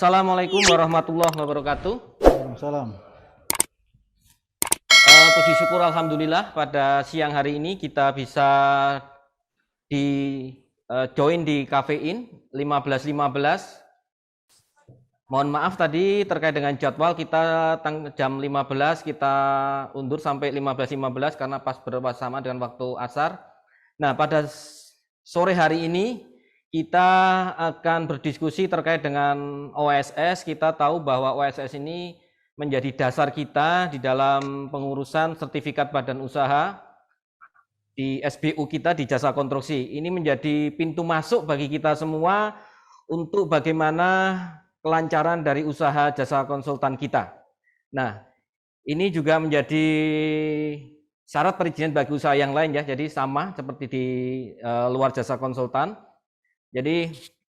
Assalamualaikum warahmatullahi wabarakatuh. Salam. Puji syukur alhamdulillah pada siang hari ini kita bisa di join di Kafein 15.15. Mohon maaf tadi terkait dengan jadwal kita jam 15 kita undur sampai 15.15 karena pas bersama dengan waktu asar. Nah, pada sore hari ini kita akan berdiskusi terkait dengan OSS. Kita tahu bahwa OSS ini menjadi dasar kita di dalam pengurusan sertifikat badan usaha di SBU kita di jasa konstruksi. Ini menjadi pintu masuk bagi kita semua untuk bagaimana kelancaran dari usaha jasa konsultan kita. Nah, ini juga menjadi syarat perizinan bagi usaha yang lain ya. Jadi sama seperti di luar jasa konsultan. Jadi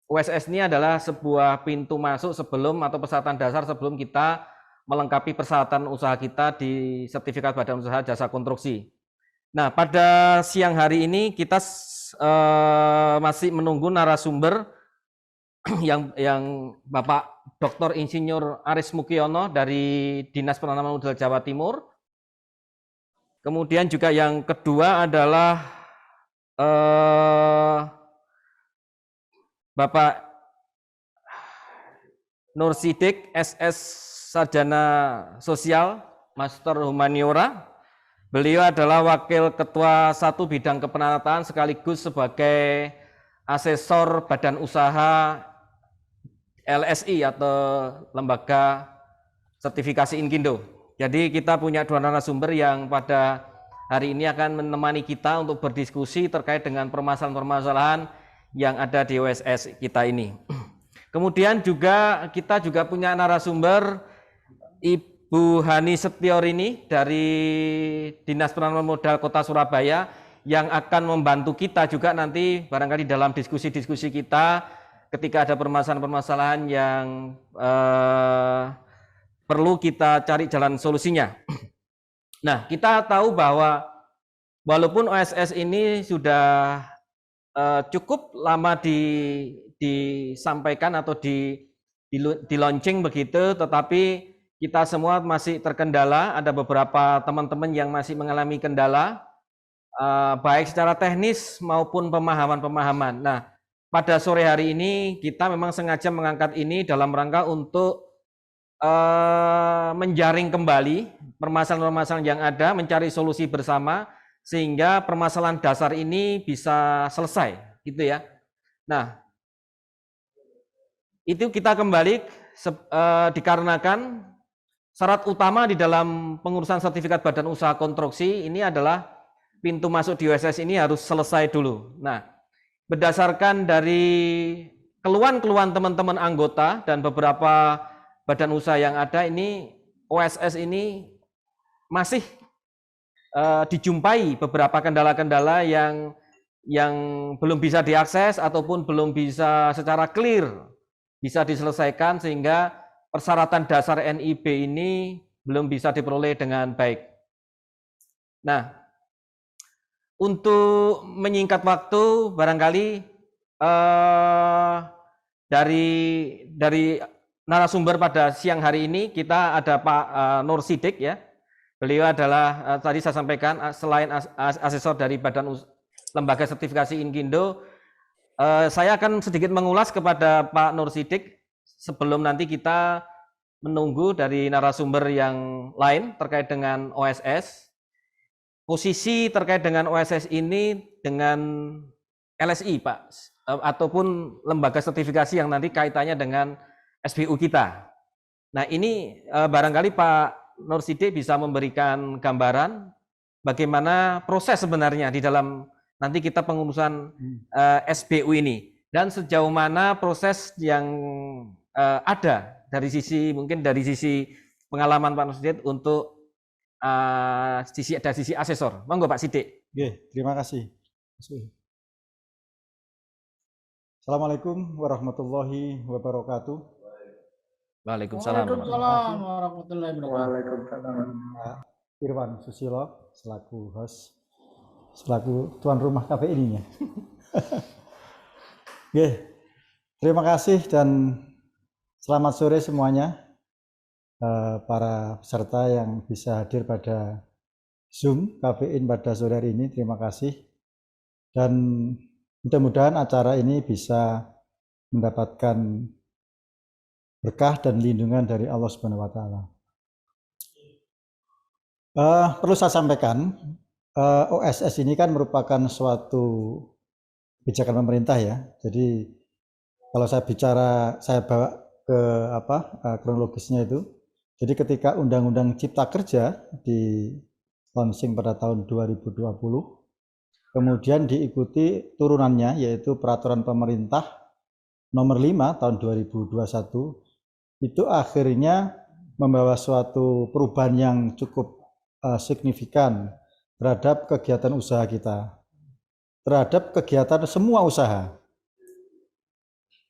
OSS ini adalah sebuah pintu masuk sebelum atau persyaratan dasar sebelum kita melengkapi persyaratan usaha kita di sertifikat badan usaha jasa konstruksi. Nah, pada siang hari ini kita masih menunggu narasumber yang Bapak Dr. Insinyur Aris Mukiono dari Dinas Penanaman Modal Jawa Timur. Kemudian juga yang kedua adalah Bapak Nur Sidik, SS Sarjana Sosial, Master Humaniora. Beliau adalah Wakil Ketua 1 Bidang Kepenataan sekaligus sebagai Asesor Badan Usaha LSI atau Lembaga Sertifikasi Inkindo. Jadi kita punya dua narasumber yang pada hari ini akan menemani kita untuk berdiskusi terkait dengan permasalahan-permasalahan yang ada di OSS kita ini. Kemudian juga kita juga punya narasumber Ibu Hani Setiorini dari Dinas Penanaman Modal Kota Surabaya yang akan membantu kita juga nanti barangkali dalam diskusi-diskusi kita ketika ada permasalahan-permasalahan yang perlu kita cari jalan solusinya. Nah, kita tahu bahwa walaupun OSS ini sudah cukup lama disampaikan atau di launching begitu, tetapi kita semua masih terkendala. Ada beberapa teman-teman yang masih mengalami kendala, baik secara teknis maupun pemahaman-pemahaman. Nah, pada sore hari ini kita memang sengaja mengangkat ini dalam rangka untuk menjaring kembali permasalahan-permasalahan yang ada, mencari solusi bersama sehingga permasalahan dasar ini bisa selesai, gitu ya. Nah, itu kita kembali dikarenakan syarat utama di dalam pengurusan sertifikat badan usaha konstruksi ini adalah pintu masuk di OSS ini harus selesai dulu. Nah, berdasarkan dari keluhan-keluhan teman-teman anggota dan beberapa badan usaha yang ada ini, OSS ini masih dijumpai beberapa kendala-kendala yang belum bisa diakses ataupun belum bisa secara clear bisa diselesaikan sehingga persyaratan dasar NIB ini belum bisa diperoleh dengan baik. Nah, untuk menyingkat waktu barangkali dari narasumber pada siang hari ini kita ada Pak Nur Sidik ya. Beliau adalah tadi saya sampaikan selain asesor dari Lembaga Sertifikasi Inkindo, saya akan sedikit mengulas kepada Pak Nur Sidik sebelum nanti kita menunggu dari narasumber yang lain terkait dengan OSS. Posisi terkait dengan OSS ini dengan LSI Pak, ataupun lembaga sertifikasi yang nanti kaitannya dengan SBU kita. Nah, ini barangkali Pak Nur Sidik bisa memberikan gambaran bagaimana proses sebenarnya di dalam nanti kita pengurusan SBU ini dan sejauh mana proses yang ada dari sisi mungkin dari sisi pengalaman Pak Nur Sidik untuk sisi asesor. Monggo Pak Sidik. Oke, terima kasih. Assalamualaikum warahmatullahi wabarakatuh. Waalaikumsalam. Waalaikumsalam warahmatullahi wabarakatuh. Irwan Susilo selaku host, selaku tuan rumah kafe ini ya. Oke, terima kasih dan Selamat sore semuanya, para peserta yang bisa hadir pada Zoom Kafein pada sore hari ini. Terima kasih. Dan mudah-mudahan acara ini bisa mendapatkan berkah dan lindungan dari Allah Subhanahu wa Ta'ala. Perlu saya sampaikan, OSS ini kan merupakan suatu kebijakan pemerintah ya. Jadi kalau saya bawa ke kronologisnya itu. Jadi ketika Undang-Undang Cipta Kerja di launching pada tahun 2020, kemudian diikuti turunannya yaitu Peraturan Pemerintah Nomor 5 tahun 2021, itu akhirnya membawa suatu perubahan yang cukup signifikan terhadap kegiatan usaha kita, terhadap kegiatan semua usaha,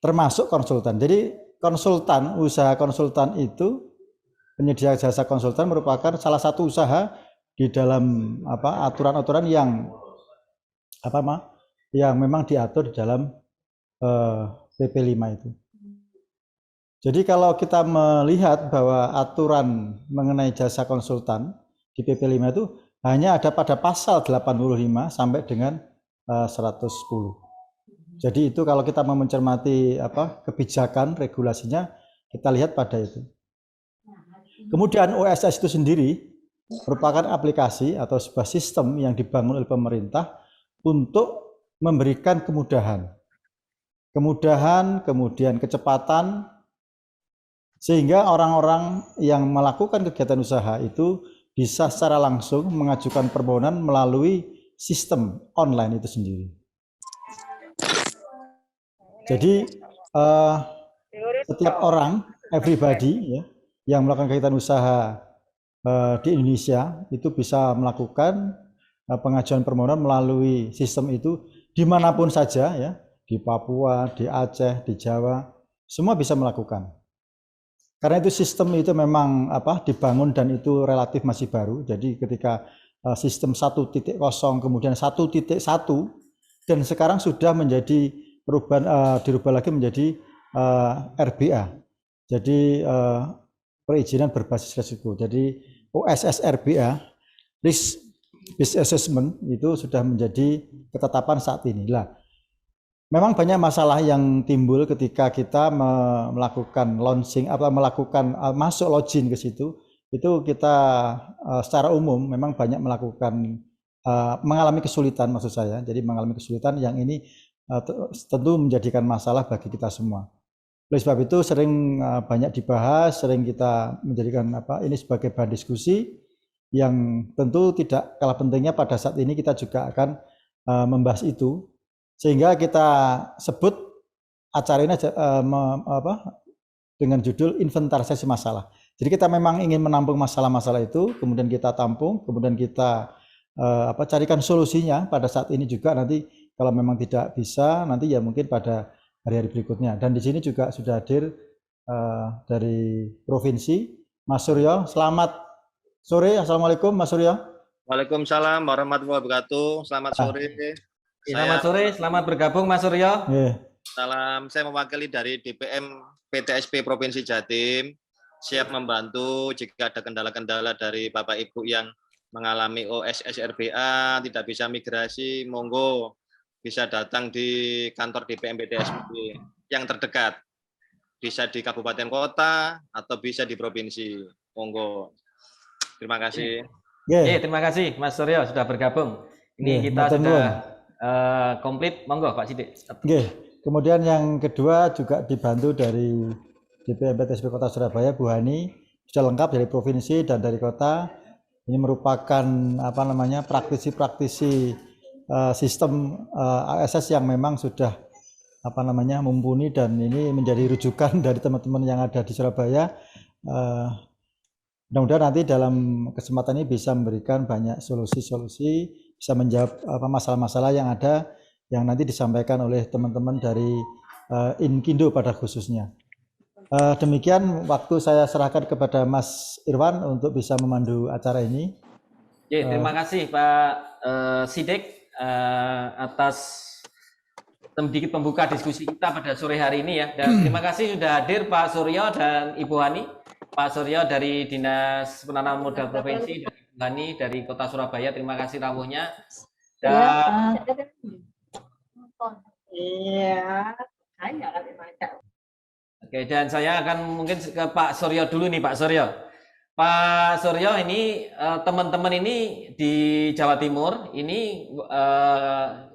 termasuk konsultan. Jadi usaha konsultan itu, penyedia jasa konsultan merupakan salah satu usaha di dalam aturan-aturan yang memang diatur di dalam PP 5 itu. Jadi kalau kita melihat bahwa aturan mengenai jasa konsultan di PP 5 itu hanya ada pada pasal 85 sampai dengan 110. Jadi itu kalau kita mau mencermati kebijakan regulasinya, kita lihat pada itu. Kemudian OSS itu sendiri merupakan aplikasi atau sebuah sistem yang dibangun oleh pemerintah untuk memberikan kemudahan, kemudian kecepatan, sehingga orang-orang yang melakukan kegiatan usaha itu bisa secara langsung mengajukan permohonan melalui sistem online itu sendiri. Jadi setiap orang, everybody ya, yang melakukan kegiatan usaha di Indonesia itu bisa melakukan pengajuan permohonan melalui sistem itu dimanapun saja ya, di Papua, di Aceh, di Jawa, semua bisa melakukan. Karena itu sistem itu memang dibangun dan itu relatif masih baru. Jadi ketika sistem 1.0 kemudian 1.1 dan sekarang sudah menjadi dirubah lagi menjadi RBA. Jadi perizinan berbasis risiko. Jadi OSS RBA, Risk Based Assessment, itu sudah menjadi ketetapan saat ini. Memang banyak masalah yang timbul ketika kita melakukan launching melakukan masuk login ke situ. Itu kita secara umum memang banyak mengalami kesulitan, maksud saya. Jadi mengalami kesulitan yang ini tentu menjadikan masalah bagi kita semua. Oleh sebab itu sering banyak dibahas, sering kita menjadikan ini sebagai bahan diskusi yang tentu tidak kalah pentingnya. Pada saat ini kita juga akan membahas itu, sehingga kita sebut acara ini dengan judul inventarisasi masalah. Jadi kita memang ingin menampung masalah-masalah itu, kemudian kita tampung, kemudian kita carikan solusinya pada saat ini juga. Nanti kalau memang tidak bisa, nanti ya mungkin pada hari-hari berikutnya. Dan di sini juga sudah hadir dari provinsi Mas Suryo. Selamat sore. Assalamualaikum Mas Suryo. Waalaikumsalam warahmatullahi wabarakatuh. Selamat sore. Selamat sore, selamat bergabung Mas Suryo. Salam, saya mewakili dari DPM PTSP Provinsi Jatim. Siap membantu jika ada kendala-kendala dari Bapak Ibu yang mengalami OSS RBA, tidak bisa migrasi, monggo bisa datang di kantor DPM PTSP yang terdekat. Bisa di kabupaten kota atau bisa di provinsi. Monggo. Terima kasih. Terima kasih Mas Suryo sudah bergabung. Ini kita sudah komplit. Monggo Pak Sidik. Kemudian yang kedua juga dibantu dari DPM PTSP Kota Surabaya, Bu Hani, sudah lengkap dari provinsi dan dari kota. Ini merupakan praktisi-praktisi sistem OSS yang memang sudah mumpuni, dan ini menjadi rujukan dari teman-teman yang ada di Surabaya. Mudah-mudahan nanti dalam kesempatan ini bisa memberikan banyak solusi-solusi, bisa menjawab masalah-masalah yang ada yang nanti disampaikan oleh teman-teman dari Inkindo pada khususnya. Demikian, waktu saya serahkan kepada Mas Irwan untuk bisa memandu acara ini. Terima kasih Pak Sidik atas sedikit pembuka diskusi kita pada sore hari ini ya. Dan terima kasih sudah hadir Pak Suryo dan Ibu Hani. Pak Suryo dari Dinas Penanaman Modal Provinsi dan Ibu Hani dari Kota Surabaya. Terima kasih rawuhnya. Dan oke, dan saya akan mungkin ke Pak Suryo dulu nih Pak Suryo. Pak Suryo, ini teman-teman ini di Jawa Timur ini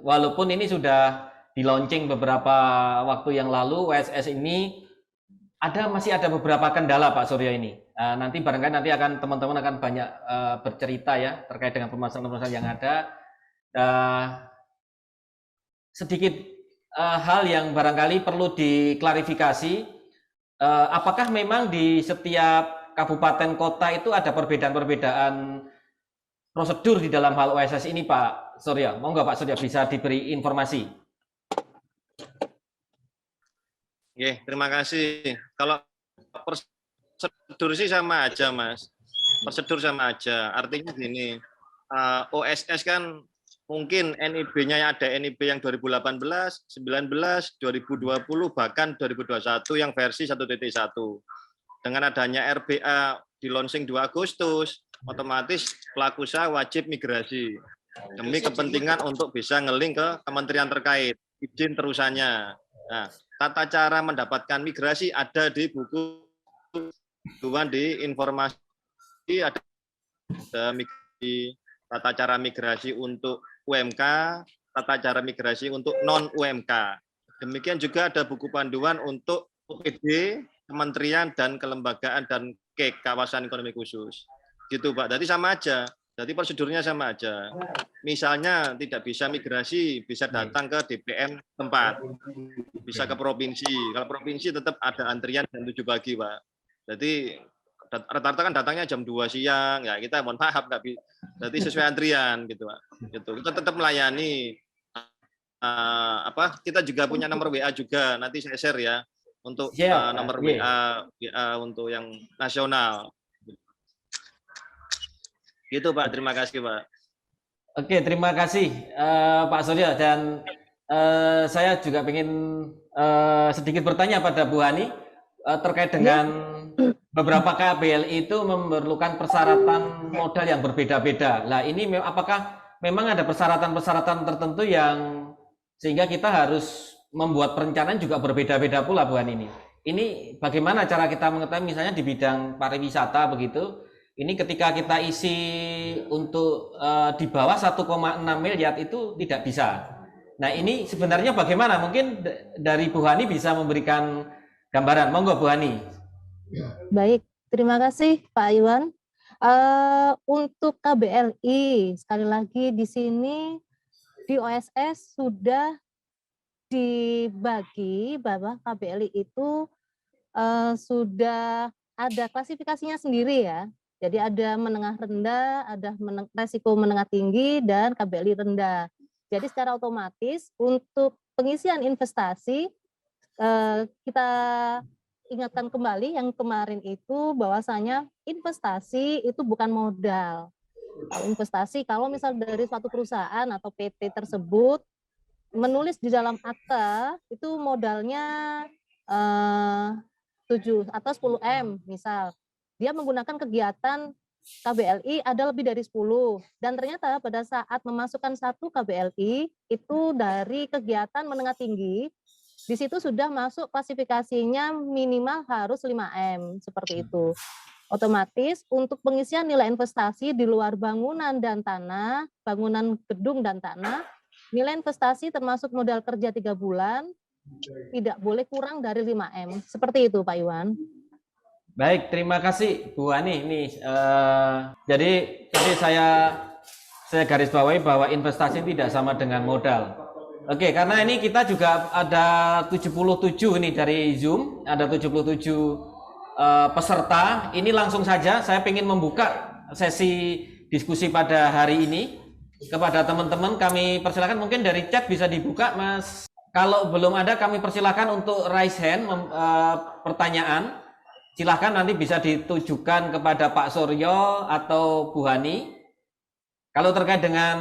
walaupun ini sudah di launching beberapa waktu yang lalu, WSS ini masih ada beberapa kendala Pak Suryo ini. Nanti barangkali nanti akan teman-teman akan banyak bercerita ya terkait dengan permasalahan-permasalahan yang ada. Sedikit hal yang barangkali perlu diklarifikasi, apakah memang di setiap kabupaten kota itu ada perbedaan-perbedaan prosedur di dalam hal OSS ini Pak Suryo? Mau nggak Pak Suryo bisa diberi informasi? Oke, terima kasih. Kalau prosedur sih sama aja, Mas. Prosedur sama aja. Artinya gini, OSS kan mungkin NIB-nya yang ada NIB yang 2018, 19, 2020, bahkan 2021 yang versi 1.1. Dengan adanya RBA di launching 2 Agustus, otomatis pelaku usaha wajib migrasi. Demi kepentingan untuk bisa ngeling ke kementerian terkait, izin terusannya. Nah, tata cara mendapatkan migrasi ada di buku di informasi, ada tata cara migrasi untuk UMK, tata cara migrasi untuk non UMK. Demikian juga ada buku panduan untuk OPD, kementerian dan kelembagaan dan KEK, kawasan ekonomi khusus. Gitu Pak. Jadi sama aja. Jadi prosedurnya sama aja. Misalnya tidak bisa migrasi, bisa datang ke DPM tempat, bisa ke provinsi. Kalau provinsi tetap ada antrian jam 7 pagi, Pak. Jadi rata-rata kan datangnya jam 2 siang, ya kita mohon maaf nggak bisa. Jadi sesuai antrian gitu, Pak. Gitu. Kita tetap melayani. Kita juga punya nomor WA juga. Nanti saya share ya untuk nomor WA untuk yang nasional. Gitu Pak, terima kasih Pak. Oke, terima kasih Pak Suryo, dan saya juga ingin sedikit bertanya pada Bu Hani terkait dengan beberapa KBLI itu memerlukan persyaratan modal yang berbeda-beda. Nah ini apakah memang ada persyaratan-persyaratan tertentu yang sehingga kita harus membuat perencanaan juga berbeda-beda pula Bu Hani ini? Ini bagaimana cara kita mengetahui misalnya di bidang pariwisata begitu? Ini ketika kita isi untuk di bawah 1,6 miliar itu tidak bisa. Nah ini sebenarnya bagaimana? Mungkin dari Bu Hani bisa memberikan gambaran. Monggo Bu Hani. Baik, terima kasih Pak Iwan. Untuk KBLI, sekali lagi di sini di OSS sudah dibagi bahwa KBLI itu sudah ada klasifikasinya sendiri ya. Jadi ada menengah rendah, ada resiko menengah tinggi, dan KBLI rendah. Jadi secara otomatis untuk pengisian investasi, kita ingatkan kembali yang kemarin itu bahwasanya investasi itu bukan modal. Investasi kalau misal dari suatu perusahaan atau PT tersebut menulis di dalam akta itu modalnya 7 atau 10M misal. Dia menggunakan kegiatan KBLI ada lebih dari 10, dan ternyata pada saat memasukkan satu KBLI itu dari kegiatan menengah tinggi, di situ sudah masuk klasifikasinya minimal harus 5M, seperti itu. Otomatis untuk pengisian nilai investasi di luar bangunan dan tanah, bangunan gedung dan tanah, nilai investasi termasuk modal kerja 3 bulan, tidak boleh kurang dari 5M, seperti itu Pak Iwan. Baik, terima kasih Bu Hani. Jadi saya garis bawahi bahwa investasi tidak sama dengan modal. Oke, karena ini kita juga ada 77 ini dari Zoom, ada 77 peserta. Ini langsung saja saya ingin membuka sesi diskusi pada hari ini kepada teman-teman. Kami persilakan, mungkin dari chat bisa dibuka Mas. Kalau belum ada kami persilakan untuk raise hand pertanyaan. Silahkan nanti bisa ditujukan kepada Pak Suryo atau Bu Hani. Kalau terkait dengan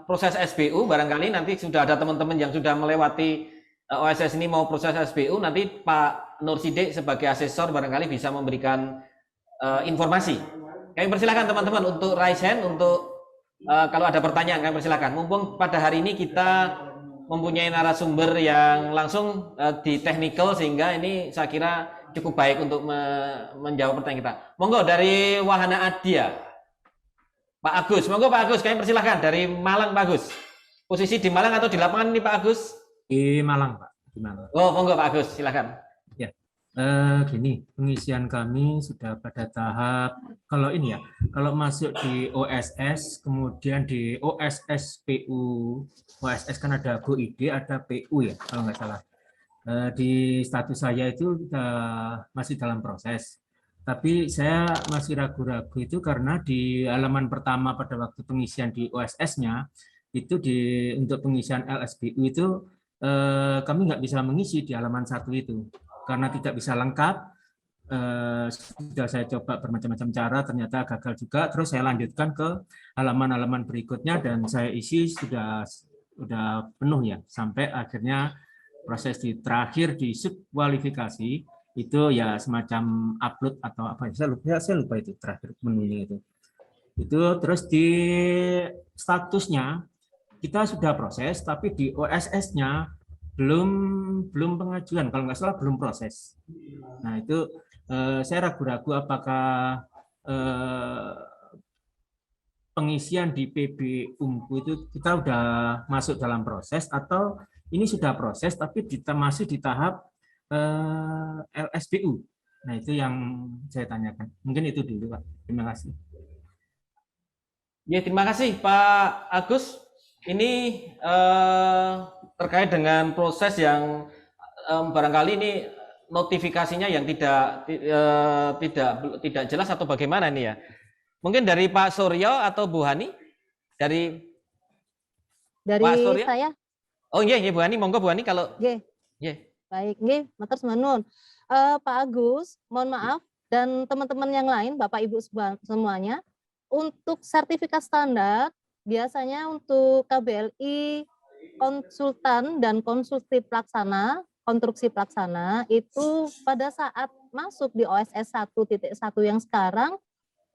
proses SBU, barangkali nanti sudah ada teman-teman yang sudah melewati OSS ini mau proses SBU, nanti Pak Nur Sidik sebagai asesor barangkali bisa memberikan informasi. Kami persilakan teman-teman untuk raise hand, untuk kalau ada pertanyaan kami persilakan. Mumpung pada hari ini kita mempunyai narasumber yang langsung di technical, sehingga ini saya kira cukup baik untuk menjawab pertanyaan kita. Monggo dari Wahana Adia, Pak Agus. Monggo Pak Agus, kami persilakan dari Malang Pak Agus. Posisi di Malang atau di lapangan ini Pak Agus? Di Malang Pak, di Malang. Oh monggo Pak Agus, silakan. Ya, gini, pengisian kami sudah pada tahap, kalau ini ya, kalau masuk di OSS, kemudian di OSS PU, OSS kan ada GoID, ada PU ya, kalau nggak salah. Di status saya itu masih dalam proses. Tapi saya masih ragu-ragu itu karena di halaman pertama pada waktu pengisian di OSS-nya, itu untuk pengisian LSBU itu kami nggak bisa mengisi di halaman 1 itu. Karena tidak bisa lengkap, sudah saya coba bermacam-macam cara, ternyata gagal juga. Terus saya lanjutkan ke halaman-halaman berikutnya dan saya isi sudah penuh ya, sampai akhirnya proses di terakhir di subkualifikasi itu ya semacam upload atau apa ya, saya lupa itu terakhir menunya itu terus di statusnya kita sudah proses, tapi di OSS-nya belum pengajuan, kalau nggak salah belum proses. Nah itu saya ragu-ragu apakah pengisian di PB Ungu itu kita udah masuk dalam proses atau ini sudah proses tapi masih di tahap LSBU. Nah itu yang saya tanyakan. Mungkin itu dulu Pak. Terima kasih. Ya terima kasih Pak Agus. Ini terkait dengan proses yang barangkali ini notifikasinya yang tidak jelas atau bagaimana ini ya. Mungkin dari Pak Suryo atau Bu Hani? Dari Pak Suryo? Saya. Oh iya, Bu Hani, monggo Bu Hani kalau. Baik, matur nuwun. Pak Agus, mohon maaf dan teman-teman yang lain, Bapak Ibu semuanya, untuk sertifikat standar biasanya untuk KBLI konsultan dan konstruksi pelaksana itu pada saat masuk di OSS 1.1 yang sekarang,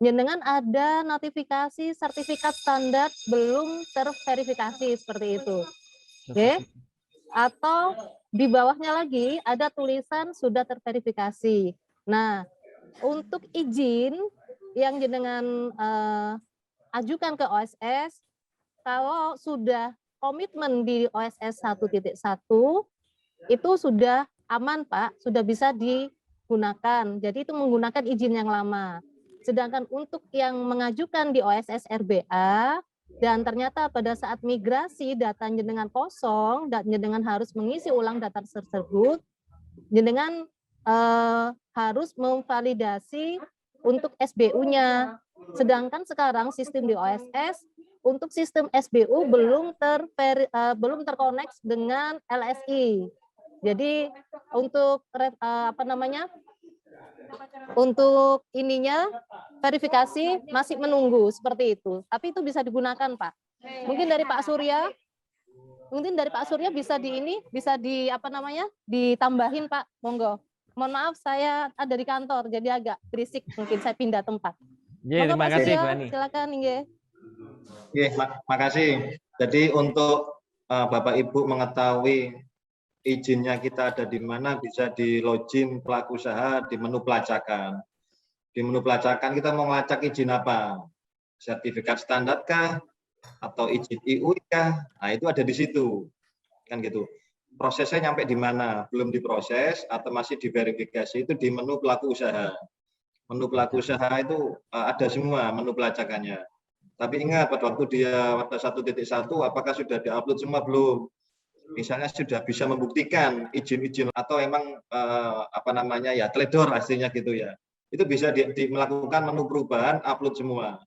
jenengan ada notifikasi sertifikat standar belum terverifikasi seperti itu. Oke. Atau di bawahnya lagi ada tulisan sudah terverifikasi. Nah, untuk izin yang jenengan ajukan ke OSS, kalau sudah komitmen di OSS 1.1 itu sudah aman Pak, sudah bisa digunakan. Jadi itu menggunakan izin yang lama. Sedangkan untuk yang mengajukan di OSS RBA dan ternyata pada saat migrasi data jenengan kosong dan jenengan harus mengisi ulang data tersebut, jenengan harus memvalidasi untuk SBU-nya. Sedangkan sekarang sistem di OSS untuk sistem SBU belum terkoneksi dengan LSI. Jadi untuk untuk ininya verifikasi masih menunggu seperti itu. Tapi itu bisa digunakan, Pak. Mungkin dari Pak Surya, bisa ditambahin, Pak. Monggo. Mohon maaf saya ada di kantor jadi agak berisik, mungkin saya pindah tempat. Ya, terima kasih Bu Ani. Silakan, nggih. Makasih. Jadi untuk Bapak Ibu mengetahui izinnya kita ada di mana, bisa di login pelaku usaha di menu pelacakan. Di menu pelacakan kita mau melacak izin apa? Sertifikat standar kah? Atau izin IUI kah? Nah itu ada di situ. Kan gitu. Prosesnya nyampe di mana? Belum diproses atau masih diverifikasi itu di menu pelaku usaha. Menu pelaku usaha itu ada semua menu pelacakannya. Tapi ingat pada waktu dia pada 1.1 apakah sudah diupload semua belum? Misalnya sudah bisa membuktikan izin-izin atau emang teledor aslinya gitu ya. Itu bisa melakukan menu perubahan, upload semua.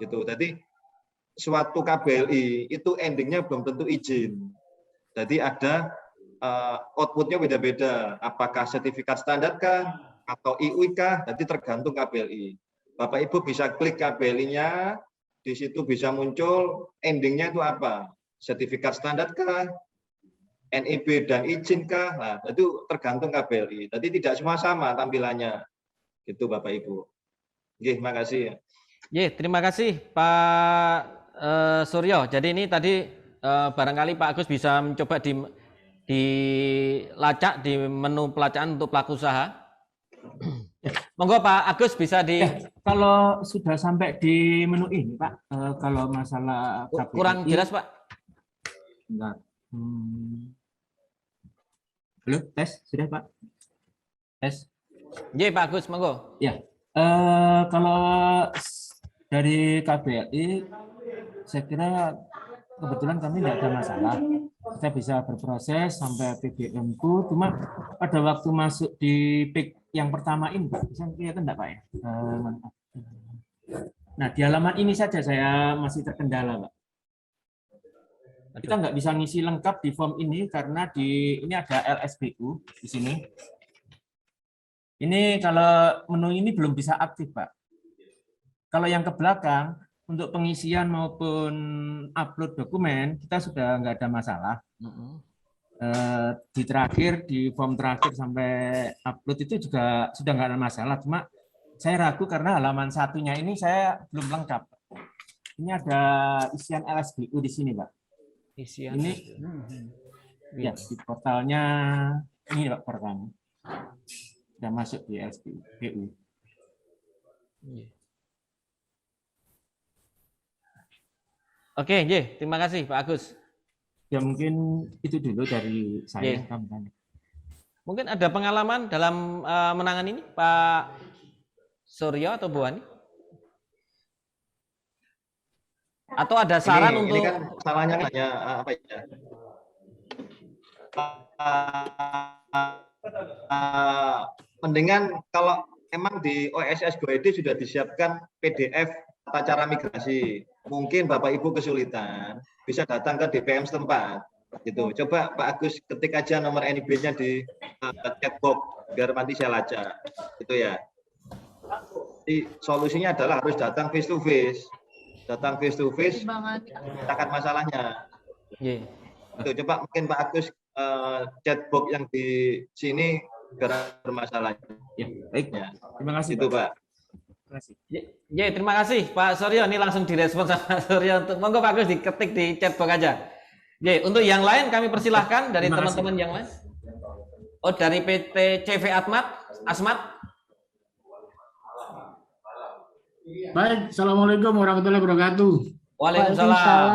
Gitu. Jadi suatu KBLI itu endingnya belum tentu izin. Jadi ada outputnya beda-beda. Apakah sertifikat standar kah atau IUI kah? Jadi tergantung KBLI. Bapak Ibu bisa klik KBLI-nya, di situ bisa muncul endingnya itu apa? Sertifikat standar kah? NIB dan izin kah? Nah, itu tergantung KBLI. Jadi tidak semua sama tampilannya. Gitu Bapak Ibu. Oke, makasih. Terima kasih Pak Suryo. Jadi ini tadi barangkali Pak Agus bisa mencoba dilacak di menu pelacakan untuk pelaku usaha. Monggo Pak Agus bisa di. Kalau sudah sampai di menu ini Pak, kalau masalah KBLI, Kurang jelas Pak. Enggak. Halo, tes sudah Pak? Tes. Pak Agus, monggo. Ya. Kalau dari KBLI, saya kira kebetulan kami tidak ada masalah. Kita bisa berproses sampai PBM-ku. Cuma pada waktu masuk di PIK yang pertama ini, Pak, bisa kelihatan enggak Pak ya? Nah, di halaman ini saja saya masih terkendala, Pak. Kita nggak bisa ngisi lengkap di form ini karena ini ada LSBU di sini. Ini kalau menu ini belum bisa aktif, Pak. Kalau yang ke belakang, untuk pengisian maupun upload dokumen, kita sudah nggak ada masalah. Di terakhir, di form terakhir sampai upload itu juga sudah nggak ada masalah. Cuma saya ragu karena halaman satunya ini saya belum lengkap. Ini ada isian LSBU di sini, Pak. Isian. Ini ya di portalnya ini Pak portalnya. Sudah masuk di LSBU. Oke, terima kasih Pak Agus. Ya mungkin itu dulu dari saya. Mungkin ada pengalaman dalam menangani ini Pak Suryo atau Bu Ani? Atau ada saran untuk ini kan salahnya hanya apa ya? Mendingan kalau memang di OSS Go ID sudah disiapkan PDF tata cara migrasi. Mungkin Bapak Ibu kesulitan, bisa datang ke DPM setempat. Gitu. Coba Pak Agus ketik aja nomor NIB-nya di chatbox biar nanti saya lacak. Itu ya. Jadi solusinya adalah harus datang face to face. Datang face to face, katakan masalahnya. Itu coba mungkin Pak Agus chatbox yang di sini biar bermasalah. Ya, baik. Ya. Terima kasih Itu Pak. Pak. Terima kasih. Terima kasih Pak Suryo. Ini langsung direspon sama Suryo. Monggo Pak Agus diketik di chatbox aja. Untuk yang lain kami persilahkan dari teman-teman yang lain. Oh, dari PT CV Asmat. Baik, Assalamualaikum warahmatullahi wabarakatuh. Waalaikumsalam.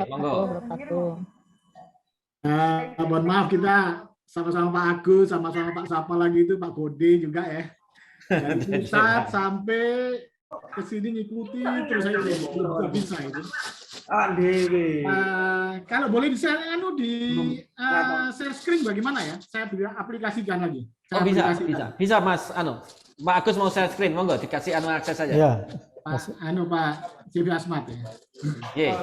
Monggo. Mohon maaf kita sama-sama Pak Agus, sama-sama Pak Sapa lagi itu Pak Gode juga ya. Dari pusat sampai ke sini ngikuti terus saya belum bisa itu. Kalau boleh di share share screen bagaimana ya? Saya aplikasikan lagi. Bisa Mas Pak Agus mau share screen, monggo dikasih akses saja. Ya. Pak CV Asmat ya.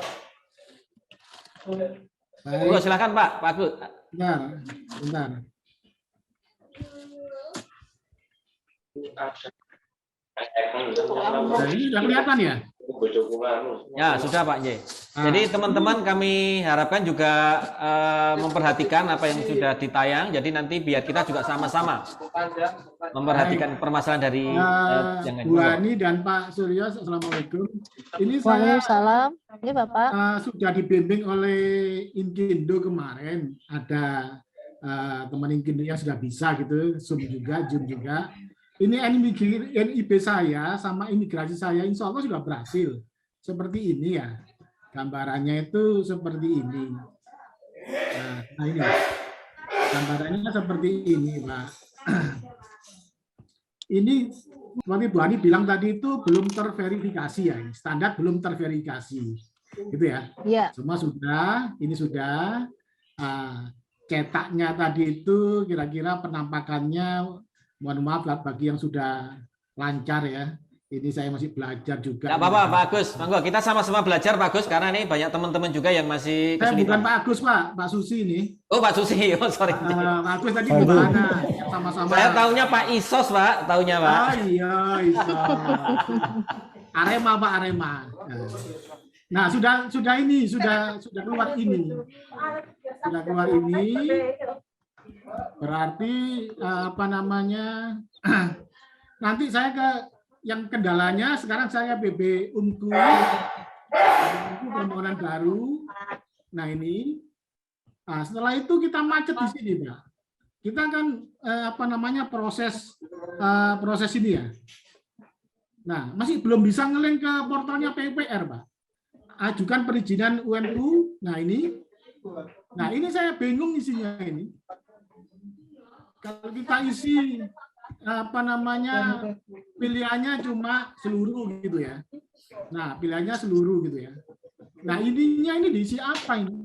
Monggo silakan Pak Agus. Bentar. Ini sudah kelihatan ya? Ya, sudah Pak J. Jadi teman-teman kami harapkan juga memperhatikan apa yang sudah ditayang. Jadi nanti biar kita juga sama-sama memperhatikan permasalahan dari yang lain. Bu Ani dan Pak Suryo, Assalamualaikum. Ini saya Waalaikumsalam. Ini Bapak. Sudah dibimbing oleh Inkindo kemarin. Ada teman Inkindo yang sudah bisa gitu, Zoom juga. Ini NIB saya sama imigrasi saya insya Allah sudah berhasil. Seperti ini ya. Gambarannya itu seperti ini. Nah ini. Gambarannya seperti ini, Pak. Ini seperti Bu Ani bilang tadi itu belum terverifikasi ya. Standar belum terverifikasi. Gitu ya. Iya. Semua sudah, ini sudah. Cetaknya tadi itu kira-kira penampakannya, mohon maaf bagi yang sudah lancar ya. Ini saya masih belajar juga. Nggak apa-apa Pak Agus, monggo kita sama-sama belajar Pak Agus karena ini banyak teman-teman juga yang masih saya kesulitan. bukan Pak Agus Pak Susi ini. Oh Pak Susi, oh sorry. Pak Agus tadi gimana? Sama-sama. Saya taunya Pak Isos Pak, taunya Pak. Oh iya, Isos. Arema Pak Arema. Nah, sudah keluar ini. Sudah keluar ini. Berarti apa namanya? Nanti saya ke yang kendalanya sekarang saya BB Unku permohonan baru. Nah, ini. Nah, setelah itu kita macet di sini, Pak. Kita kan apa namanya proses ini ya. Nah, masih belum bisa ngelink ke portalnya PUPR, Pak. Ajukan perizinan UMU. Nah, ini. Nah, ini saya bingung isinya ini. Kalau kita isi apa namanya pilihannya cuma seluruh gitu ya. Nah, pilihannya seluruh gitu ya. Nah, ininya ini diisi apa ini?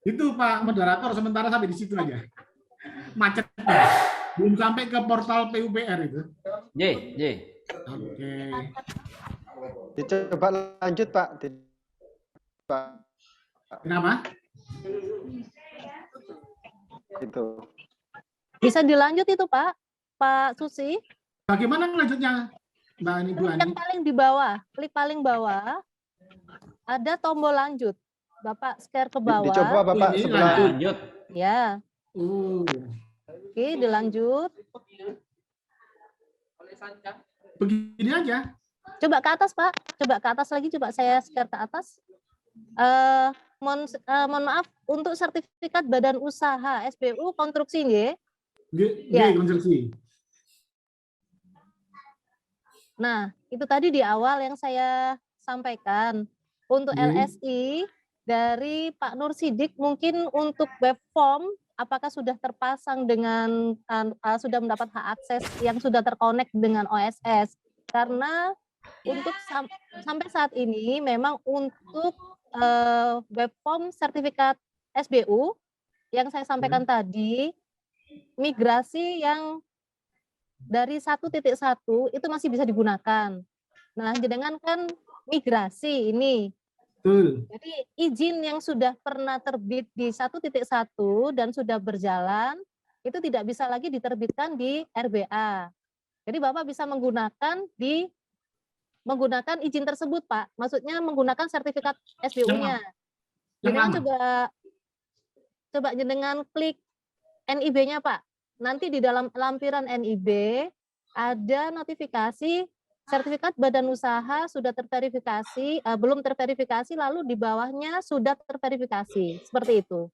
Itu Pak Moderator, sementara sampai di situ aja. Macet. Belum sampai ke portal PUPR itu. J. Oke. Coba lanjut Pak. Pak. Kenapa? Itu. Bisa dilanjut itu Pak Susi. Bagaimana lanjutnya, Mbak Ani, Bu Ani? Yang paling di bawah, klik paling bawah, ada tombol lanjut. Bapak share ke bawah. Dicoba Bapak Ini sebelah. Lanjut. Ya, oke, dilanjut. Begini aja. Coba ke atas Pak, coba ke atas lagi, coba saya share ke atas. Mohon maaf, untuk sertifikat badan usaha SBU konstruksi nggih. Ya. Konstruksi. Nah, itu tadi di awal yang saya sampaikan. Untuk LSI dari Pak Nur Sidik, mungkin untuk web form apakah sudah terpasang dengan sudah mendapat hak akses yang sudah terkonek dengan OSS? Karena untuk sampai saat ini memang untuk web form sertifikat SBU yang saya sampaikan tadi, migrasi yang dari 1.1 itu masih bisa digunakan. Nah, jenengan kan migrasi ini. Betul. Jadi izin yang sudah pernah terbit di 1.1 dan sudah berjalan itu tidak bisa lagi diterbitkan di RBA. Jadi Bapak bisa menggunakan izin tersebut, Pak. Maksudnya menggunakan sertifikat SBU-nya. Jenengan coba jenengan klik NIB-nya, Pak. Nanti di dalam lampiran NIB ada notifikasi sertifikat badan usaha sudah terverifikasi, belum terverifikasi, lalu di bawahnya sudah terverifikasi. Seperti itu.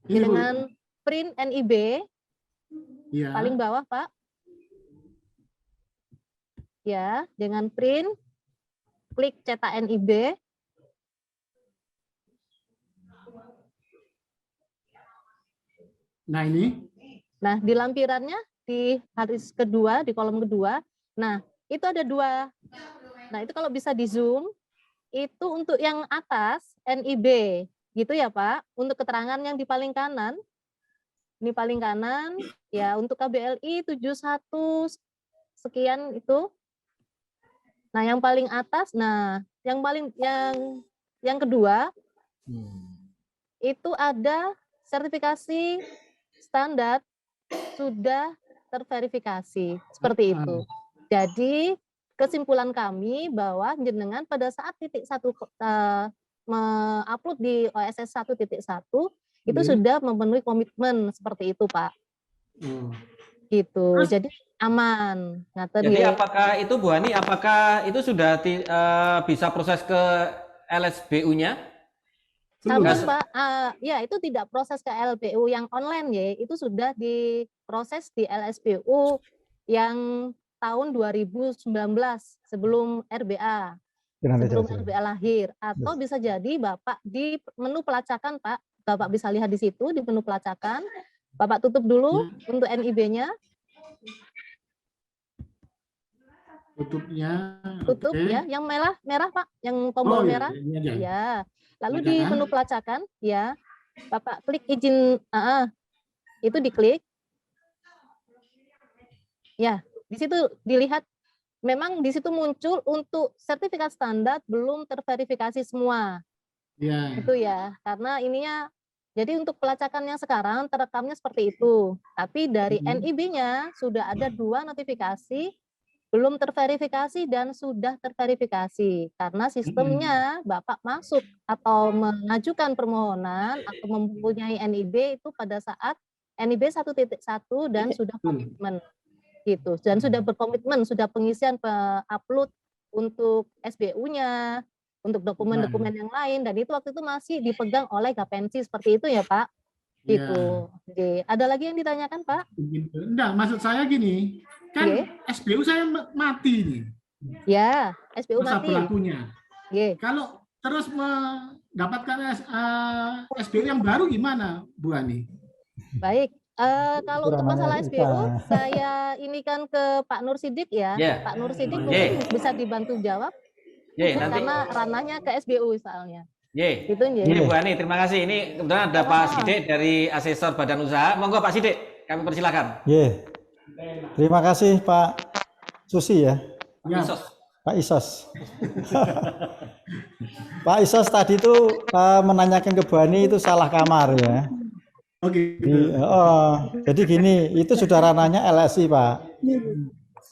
Dengan print NIB, ya. Paling bawah, Pak. Ya, dengan print, klik cetak NIB. Nah, ini. Nah, di lampirannya, di baris kedua, di kolom kedua, nah, itu ada dua. Nah, itu kalau bisa di zoom, itu untuk yang atas NIB, gitu ya Pak. Untuk keterangan yang di paling kanan, ini paling kanan, ya untuk KBLI 71 sekian itu. Nah, yang paling atas, nah, yang kedua, itu ada sertifikasi standar sudah terverifikasi, seperti itu. Jadi kesimpulan kami bahwa jenengan pada saat titik 1 mengupload di OSS 1.1 itu sudah memenuhi komitmen seperti itu, Pak. Gitu. Jadi aman. Jadi apakah itu Bu Ani, apakah itu sudah bisa proses ke LSBU-nya? Sampun, Pak. Ya, itu tidak proses ke LBU yang online ya, itu sudah diproses di LSBU yang tahun 2019 sebelum RBA. Sebelum RBA lahir. Atau bisa jadi Bapak di menu pelacakan, Pak. Bapak bisa lihat di situ di menu pelacakan. Bapak tutup dulu untuk NIB-nya. Tutup ya, yang merah Pak, yang tombol merah. Ya. Lalu di menu pelacakan ya, Bapak klik izin, itu diklik. Ya, di situ dilihat memang di situ muncul untuk sertifikat standar belum terverifikasi semua. Ya. Itu ya, karena ininya jadi untuk pelacakan yang sekarang terekamnya seperti itu. Tapi dari NIB-nya sudah ada 2 notifikasi belum terverifikasi dan sudah terverifikasi karena sistemnya Bapak masuk atau mengajukan permohonan atau mempunyai NIB itu pada saat NIB 1.1 dan sudah komitmen gitu dan sudah berkomitmen, sudah pengisian upload untuk SBU-nya, untuk dokumen-dokumen yang lain dan itu waktu itu masih dipegang oleh Gapensi seperti itu ya Pak. Gitu. Oke. Ada lagi yang ditanyakan Pak? Enggak, maksud saya gini, kan SBU saya mati nih. Ya, SBU masa mati. berlakunya. Kalau terus mendapatkan SBU yang baru gimana, Bu Ani? Baik, kalau untuk masalah SBU, saya ini kan ke Pak Nur Sidik ya. Pak Nur Sidik mungkin bisa dibantu jawab, karena ranahnya ke SBU soalnya. Gitu, ini Bu Ani, terima kasih. Ini kebetulan ada Pak Sidik dari Asesor Badan Usaha. Monggo Pak Sidik, kami persilakan. Terima kasih Pak Susi ya. Isos. Pak Isos. Pak Isos tadi itu menanyakan ke Bu Ani itu salah kamar ya. Jadi gini, itu sudah ranahnya LSI Pak.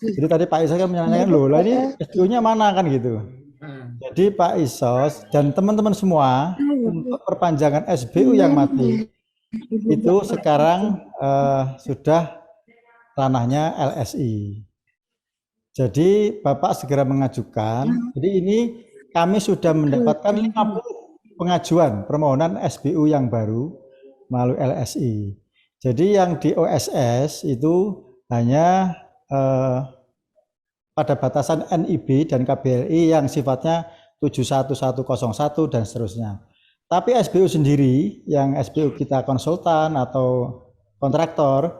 Jadi tadi Pak Isos kan menanyakan, loh lah ini SBU-nya mana kan gitu. Jadi Pak Isos dan teman-teman semua untuk perpanjangan SBU yang mati itu sekarang sudah ranahnya LSI. Jadi Bapak segera mengajukan. Jadi ini kami sudah mendapatkan 50 pengajuan permohonan SBU yang baru melalui LSI. Jadi yang di OSS itu hanya pada batasan NIB dan KBLI yang sifatnya 71101 dan seterusnya. Tapi SBU sendiri, yang SBU kita konsultan atau kontraktor,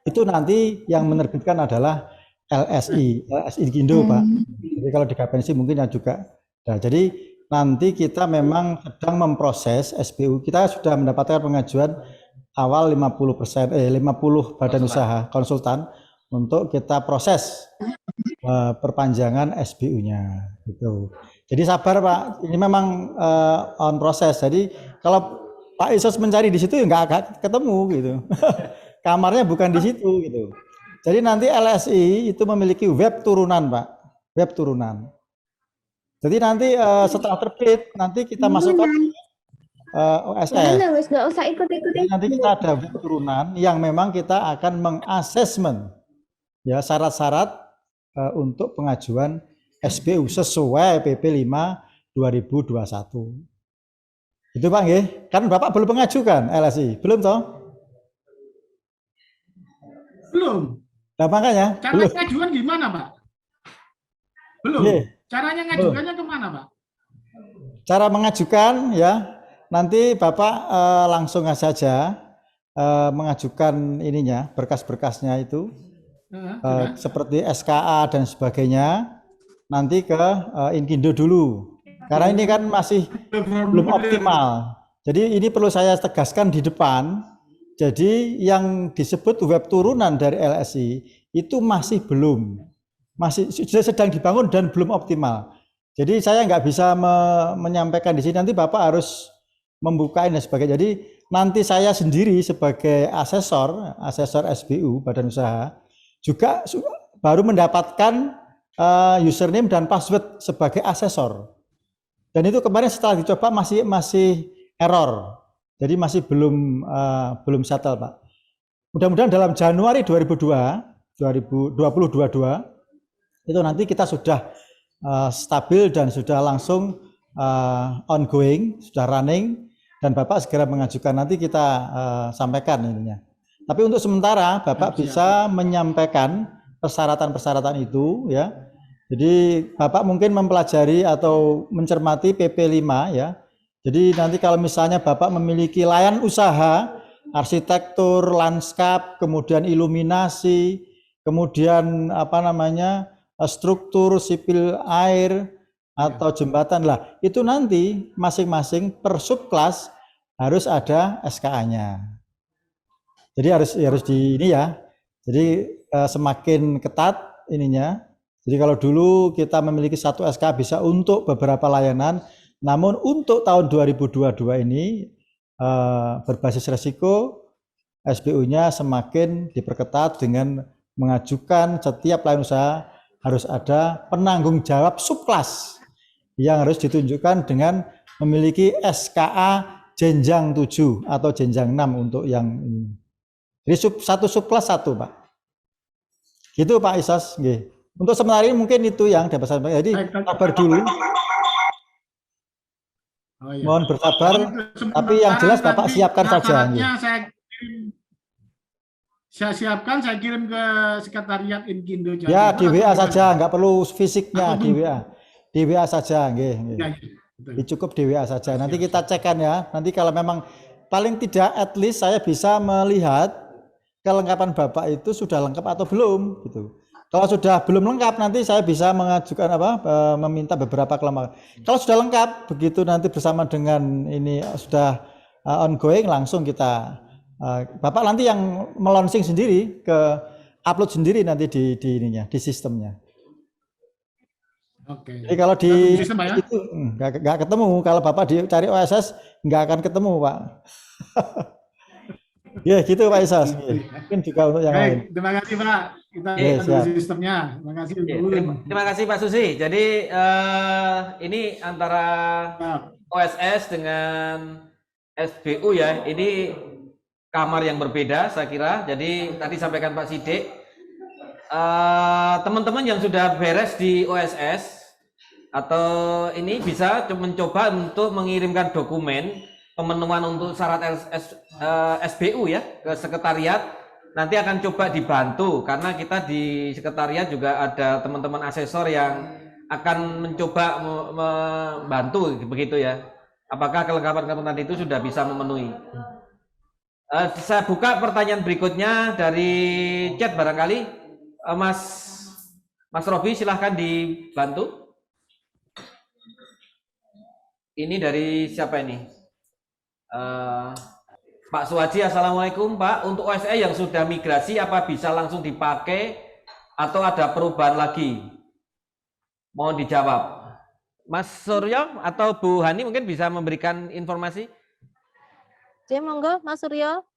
itu nanti yang menerbitkan adalah LSI Gindo Pak. Jadi kalau di Gapensi mungkin juga. Nah, jadi nanti kita memang sedang memproses SBU. Kita sudah mendapatkan pengajuan awal 50% 50 badan usaha konsultan untuk kita proses perpanjangan SBU-nya gitu. Jadi sabar Pak, ini memang on proses. Jadi kalau Pak Isos mencari di situ ya nggak akan ketemu gitu. Kamarnya bukan di situ gitu. Jadi nanti LSI itu memiliki web turunan Pak, web turunan. Jadi nanti setelah terbit nanti kita masukkan OSS. Jadi nanti kita ada web turunan yang memang kita akan mengasesmen ya syarat-syarat untuk pengajuan SBU sesuai PP 5 2021. Itu Pak nggih. Kan Bapak belum mengajukan LSI, belum toh? Belum. Nah, makanya cara ngajukan gimana Pak? Belum. Caranya ngajukannya kemana Pak? Cara mengajukan ya nanti Bapak langsung saja mengajukan ininya berkas-berkasnya itu seperti SKA dan sebagainya nanti ke Inkindo dulu karena ini kan masih belum optimal. Jadi ini perlu saya tegaskan di depan. Jadi yang disebut web turunan dari LSI itu masih sudah sedang dibangun dan belum optimal. Jadi saya nggak bisa menyampaikan di sini, nanti Bapak harus membuka dan sebagainya. Jadi nanti saya sendiri sebagai asesor SBU Badan Usaha juga baru mendapatkan username dan password sebagai asesor. Dan itu kemarin setelah dicoba masih error. Jadi masih belum settle Pak. Mudah-mudahan dalam Januari 2022 itu nanti kita sudah stabil dan sudah langsung ongoing, sudah running dan Bapak segera mengajukan nanti kita sampaikan ininya. Tapi untuk sementara Bapak bisa menyampaikan persyaratan-persyaratan itu ya. Jadi Bapak mungkin mempelajari atau mencermati PP 5 ya. Jadi nanti kalau misalnya Bapak memiliki layanan usaha, arsitektur, lanskap, kemudian iluminasi, kemudian struktur sipil air atau jembatan lah, itu nanti masing-masing per subkelas harus ada SKA-nya. Jadi harus di ini ya. Jadi semakin ketat ininya. Jadi kalau dulu kita memiliki satu SKA bisa untuk beberapa layanan. Namun untuk tahun 2022 ini berbasis resiko SBU-nya semakin diperketat dengan mengajukan setiap layanan usaha harus ada penanggung jawab subklas yang harus ditunjukkan dengan memiliki SKA jenjang 7 atau jenjang 6 untuk yang ini. Jadi satu subklas satu, Pak. Gitu Pak Isas. Nggih. Untuk sementara ini mungkin itu yang dapat saya sampaikan. Jadi sabar dulu. Oh, iya. Mohon bersabar. Tapi yang jelas Bapak siapkan saja. Nggih. Saya siapkan, saya kirim ke sekretariat Inkindo. Ya di WA saja, nggak perlu fisiknya di WA. Di WA saja, nggih. Ya, Cukup di WA saja. Nanti kita cekkan ya. Nanti kalau memang paling tidak at least saya bisa melihat kelengkapan Bapak itu sudah lengkap atau belum gitu. Kalau sudah belum lengkap nanti saya bisa mengajukan meminta beberapa kelengkapan. Kalau sudah lengkap begitu nanti bersama dengan ini sudah ongoing langsung kita Bapak nanti yang melonsing sendiri ke upload sendiri nanti di ininya, di sistemnya. Oke. Jadi kalau di sistem, ya? itu nggak ketemu. Kalau Bapak dicari OSS nggak akan ketemu, Pak. Ya gitu Pak Isas. Mungkin juga untuk yang lain. Terima kasih Pak. Kita siap. sistemnya. Terima kasih. Terima kasih Pak Susi. Jadi ini antara OSS dengan SBU ya. Ini kamar yang berbeda saya kira. Jadi tadi sampaikan Pak Sidik. Teman-teman yang sudah beres di OSS atau ini bisa mencoba untuk mengirimkan dokumen pemenuhan untuk syarat SBU ya ke sekretariat. Nanti akan coba dibantu karena kita di sekretariat juga ada teman-teman asesor yang akan mencoba membantu begitu ya. Apakah kelengkapan tadi itu sudah bisa memenuhi? Saya buka pertanyaan berikutnya dari chat barangkali. Mas Robi silahkan dibantu. Ini dari siapa ini? Pak Suwaji, Assalamualaikum Pak. Untuk OSE yang sudah migrasi apa bisa langsung dipakai atau ada perubahan lagi? Mohon dijawab. Mas Suryo atau Bu Hani mungkin bisa memberikan informasi? Monggo Mas Suryo.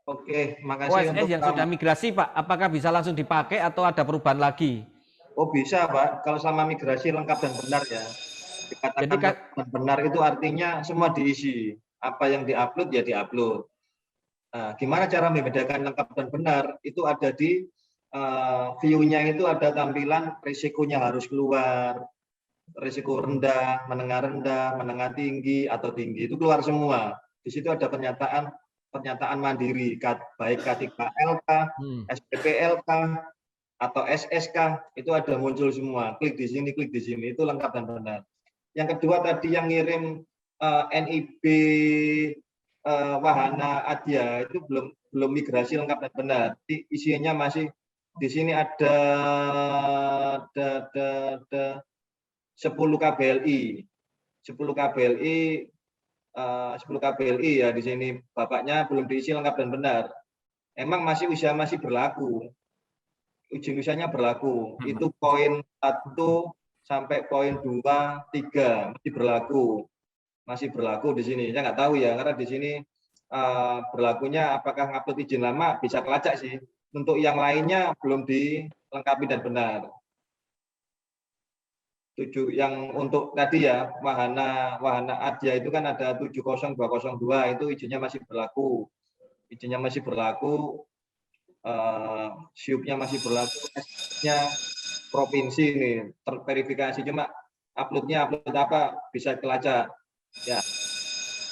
Oke, makasih OSS yang sudah migrasi Pak, apakah bisa langsung dipakai atau ada perubahan lagi? Oh bisa Pak, kalau selama migrasi lengkap dan benar ya. Dikatakan jadi, lengkap dan benar itu artinya semua diisi. Apa yang diupload ya diupload. Nah, gimana cara membedakan lengkap dan benar? Itu ada di view-nya itu ada tampilan risikonya harus keluar, risiko rendah, menengah tinggi atau tinggi itu keluar semua. Di situ ada pernyataan mandiri, baik K3LK, SPPLK, atau SSK, itu ada muncul semua. Klik di sini, itu lengkap dan benar. Yang kedua tadi yang ngirim NIB Wahana Adya, itu belum migrasi lengkap dan benar. Isinya masih, di sini ada 10 KBLI. 10 KBLI ya di sini bapaknya belum diisi lengkap dan benar. Emang usia masih berlaku. Izin usianya berlaku. Itu poin 1 sampai poin 2, 3 masih berlaku di sini. Saya nggak tahu ya karena di sini berlakunya apakah ngupload izin lama bisa kelacak sih. Untuk yang lainnya belum dilengkapi dan benar. Yang untuk tadi ya Wahana Adya itu kan ada 70202 itu izinnya masih berlaku, SIUP-nya masih berlaku, S-nya provinsi ini terverifikasi, cuma upload apa bisa kelacak ya.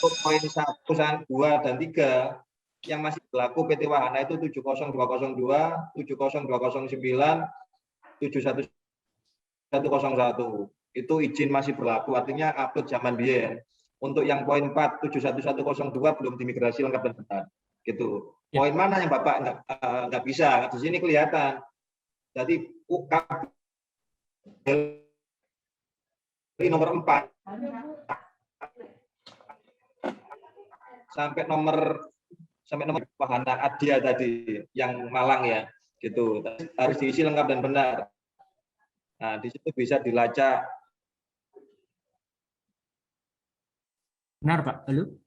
Untuk poin 1, 2 dan 3 yang masih berlaku PT Wahana itu 70202, 70209, 71101 itu izin masih berlaku, artinya upload zaman biyen. Untuk yang poin 4 71102 belum dimigrasi lengkap dan benar gitu. Poin mana yang Bapak nggak bisa, di sini kelihatan. Jadi nomor 4 sampai nomor Wahana Adya tadi yang Malang ya gitu, harus diisi lengkap dan benar. Nah, di situ bisa dilacak. Benar, Pak. Halo?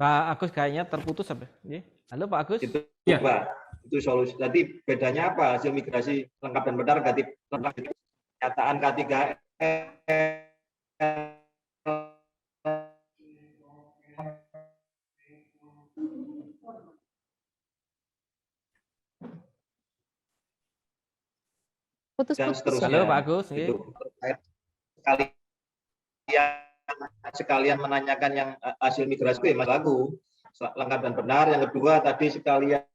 Pak Agus kayaknya terputus apa? Halo Pak Agus. Itu Ya. Pak, itu solusi. Jadi bedanya apa? Hasil migrasi lengkap dan benar ganti pernyataan K3L. Dan Putus-putus seterusnya. Halo Pak Agus. Itu sekalian menanyakan yang hasil migrasi itu Mas Lagu lengkap dan benar. Yang kedua tadi sekalian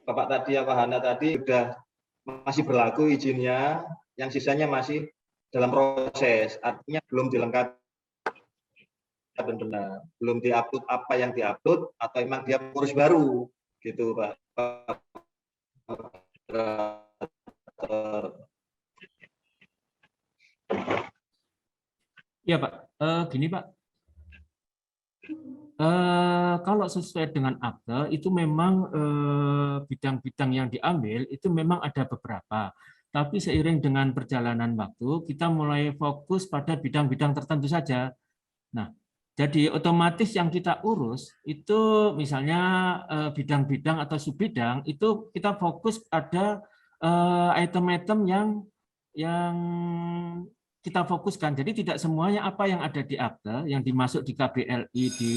Bapak tadi Pak Hana tadi sudah masih berlaku izinnya, yang sisanya masih dalam proses, artinya belum dilengkapi dan benar, belum diupload apa yang diupload atau memang dia pengurus baru gitu Pak. Ya Pak, gini Pak, kalau sesuai dengan akte itu memang bidang-bidang yang diambil itu memang ada beberapa, tapi seiring dengan perjalanan waktu kita mulai fokus pada bidang-bidang tertentu saja. Nah, jadi otomatis yang kita urus itu misalnya bidang-bidang atau subbidang itu kita fokus pada item-item yang kita fokuskan. Jadi tidak semuanya apa yang ada di akte, yang dimasuk di KBLI di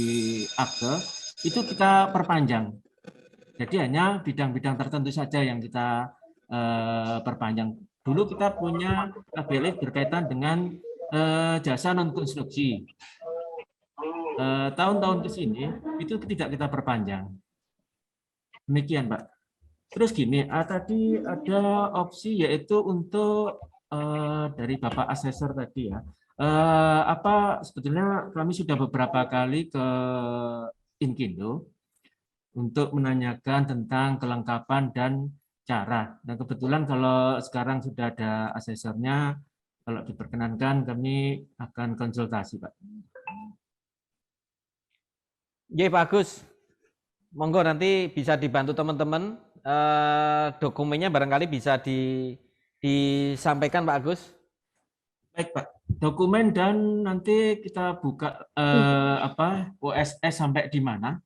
akte, itu kita perpanjang. Jadi hanya bidang-bidang tertentu saja yang kita perpanjang. Dulu kita punya KBLI berkaitan dengan jasa non-konstruksi. Tahun-tahun ke sini itu tidak kita perpanjang. Demikian, Pak. Terus gini, tadi ada opsi yaitu untuk dari Bapak Asesor tadi ya, sebetulnya kami sudah beberapa kali ke Inkindo untuk menanyakan tentang kelengkapan dan cara. Dan kebetulan kalau sekarang sudah ada asesornya, kalau diperkenankan kami akan konsultasi, Pak. Ya Pak Agus, monggo nanti bisa dibantu teman-teman, dokumennya barangkali bisa disampaikan Pak Agus. Baik Pak, dokumen dan nanti kita buka OSS sampai di mana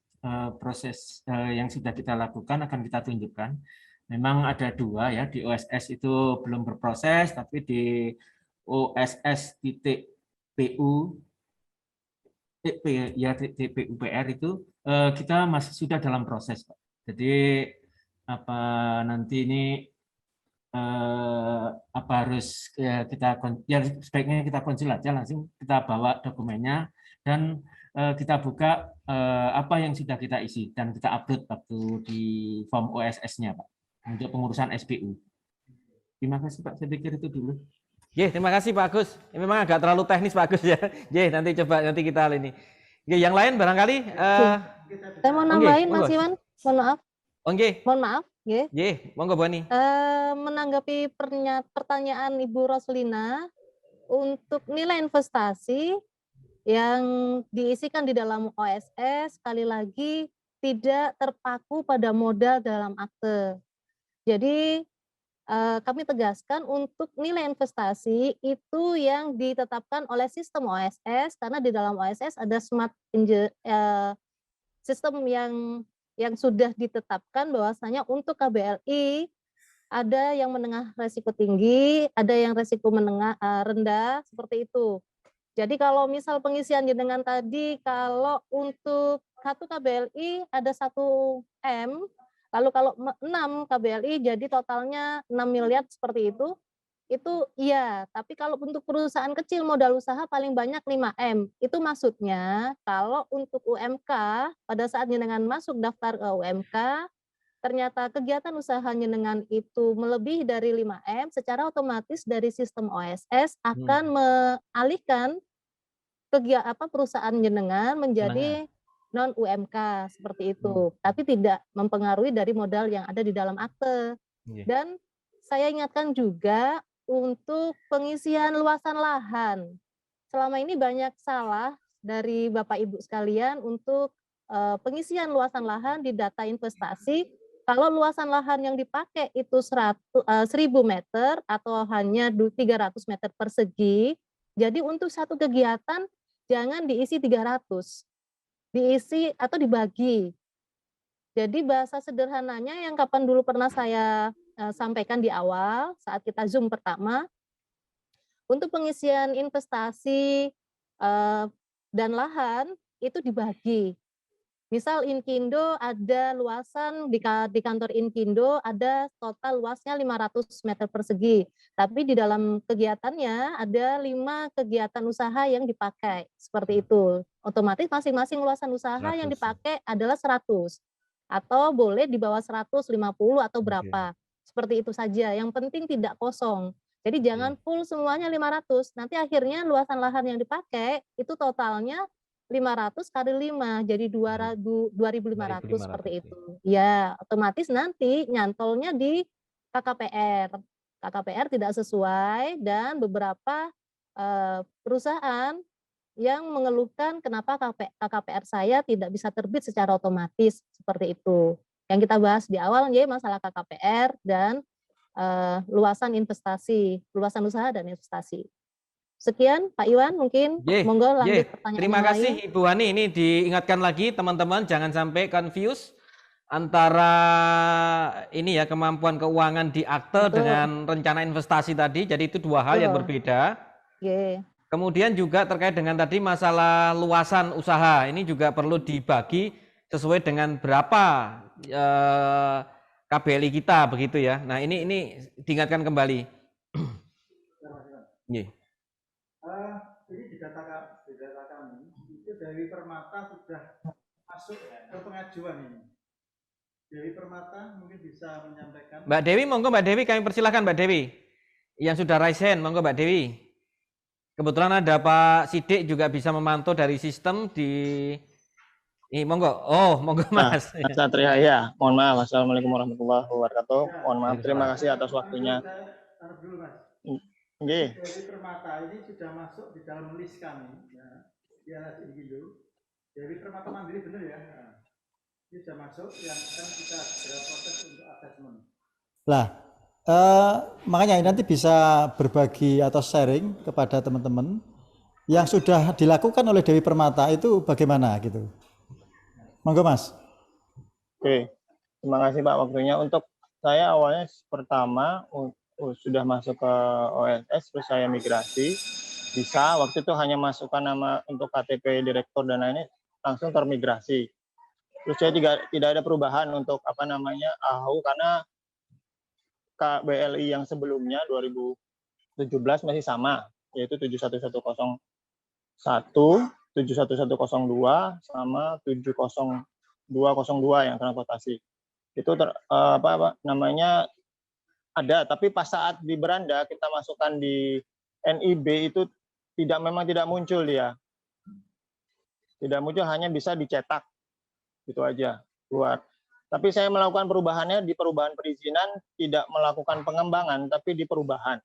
proses yang sudah kita lakukan akan kita tunjukkan. Memang ada dua ya, di OSS itu belum berproses, tapi di OSS.PU PUPR itu kita masih sudah dalam proses, Pak. Jadi nanti ini harus kita sebaiknya kita konsul aja, langsung kita bawa dokumennya dan kita buka apa yang sudah kita isi dan kita upload waktu di form OSS-nya, Pak, untuk pengurusan SPU. Terima kasih Pak, saya pikir itu dulu. Terima kasih Pak Agus. Memang agak terlalu teknis Pak Agus ya. Nanti kita hal ini. Yang lain barangkali. Saya mau nambahin Mas Iwan, mohon maaf. Mohon maaf. Monggo Bu Ani. Menanggapi pertanyaan Ibu Roslina, untuk nilai investasi yang diisikan di dalam OSS, sekali lagi tidak terpaku pada modal dalam akte. Jadi kami tegaskan untuk nilai investasi itu yang ditetapkan oleh sistem OSS, karena di dalam OSS ada smart sistem yang sudah ditetapkan bahwasanya untuk KBLI ada yang menengah resiko tinggi, ada yang resiko menengah rendah, seperti itu. Jadi kalau misal pengisian jenengan tadi, kalau untuk satu KBLI ada 1 M, lalu kalau 6 KBLI jadi totalnya 6 miliar seperti itu iya. Tapi kalau untuk perusahaan kecil modal usaha paling banyak 5 M. Itu maksudnya kalau untuk UMK pada saat jenengan masuk daftar ke UMK, ternyata kegiatan usaha jenengan itu melebihi dari 5 M, secara otomatis dari sistem OSS akan mengalihkan perusahaan jenengan menjadi non UMK seperti itu, tapi tidak mempengaruhi dari modal yang ada di dalam akte. Dan saya ingatkan juga untuk pengisian luasan lahan. Selama ini banyak salah dari Bapak Ibu sekalian untuk pengisian luasan lahan di data investasi. Kalau luasan lahan yang dipakai itu 1000 meter atau hanya 300 meter persegi, jadi untuk satu kegiatan jangan diisi 300. diisi atau dibagi. Jadi bahasa sederhananya yang kapan dulu pernah saya sampaikan di awal saat kita Zoom pertama, untuk pengisian investasi dan lahan itu dibagi. Misal Inkindo ada luasan di kantor Inkindo ada total luasnya 500 meter persegi. Tapi di dalam kegiatannya ada 5 kegiatan usaha yang dipakai. Seperti itu. Otomatis masing-masing luasan usaha 100. yang dipakai adalah 100. Atau boleh di bawah 150 atau berapa. Seperti itu saja. Yang penting tidak kosong. Jadi jangan full semuanya 500. Nanti akhirnya luasan lahan yang dipakai itu totalnya 500 kali 5 jadi 2.500 seperti itu. Ya, otomatis nanti nyantolnya di KKPR. KKPR tidak sesuai dan beberapa perusahaan yang mengeluhkan kenapa KKPR saya tidak bisa terbit secara otomatis seperti itu. Yang kita bahas di awal ya masalah KKPR dan luasan investasi, luasan usaha dan investasi. Sekian Pak Iwan, mungkin monggo lanjut pertanyaan Terima yang kasih lain. Ibu Hani, ini diingatkan lagi teman-teman jangan sampai confuse antara ini ya kemampuan keuangan di akte dengan rencana investasi tadi, jadi itu dua hal yang berbeda. Kemudian juga terkait dengan tadi masalah luasan usaha, ini juga perlu dibagi sesuai dengan berapa KBLI kita begitu ya. Nah ini diingatkan kembali. Ini di data kami itu Dewi Permata sudah masuk ke pengajuan ini. Dewi Permata mungkin bisa menyampaikan. Mbak Dewi, monggo Mbak Dewi, kami persilahkan Mbak Dewi. Yang sudah raise hand, monggo Mbak Dewi. Kebetulan ada Pak Sidik juga bisa memantau dari sistem di ini, monggo. Oh, monggo Mas. Satria ya, mohon maaf. Assalamualaikum warahmatullahi wabarakatuh. Mohon maaf, terima kasih atas waktunya. Dulu Mas. Dewi Permata ini sudah masuk di dalam list kami ya. Ya Inkindo. Dewi Permata Mandiri benar ya? Ini sudah masuk yang akan kita segera proses untuk assessment. Lah, makanya nanti bisa berbagi atau sharing kepada teman-teman yang sudah dilakukan oleh Dewi Permata itu bagaimana gitu. Monggo Mas. Oke, terima kasih Pak waktunya. Untuk saya awalnya pertama sudah masuk ke OSS, terus saya migrasi. Bisa, waktu itu hanya masukkan nama untuk KTP direktur dan lainnya, langsung termigrasi. Terus saya tidak ada perubahan untuk AHU karena KBLI yang sebelumnya 2017 masih sama, yaitu 71101, 71102 sama 70202 yang transportasi. Itu ada, tapi pas saat di beranda kita masukkan di NIB itu memang tidak muncul dia. Tidak muncul, hanya bisa dicetak. Gitu aja, keluar. Tapi saya melakukan perubahannya di perubahan perizinan, tidak melakukan pengembangan, tapi di perubahan.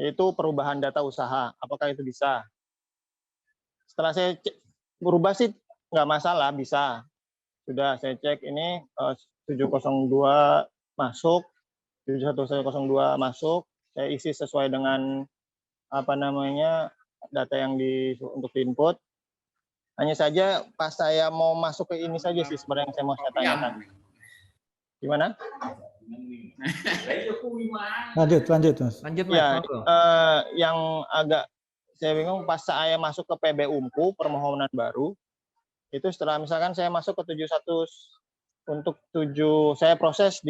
Yaitu perubahan data usaha. Apakah itu bisa? Setelah saya berubah sih nggak masalah, bisa. Sudah saya cek ini 702 masuk, 71102 masuk, saya isi sesuai dengan data yang untuk diinput. Hanya saja pas saya mau masuk ke ini saja sih sebenarnya yang saya mau tanyakan. Gimana? Lanjut Mas. Lanjut Mas. Ya, yang agak saya bingung pas saya masuk ke PB Umku permohonan baru, itu setelah misalkan saya masuk ke 71 untuk saya proses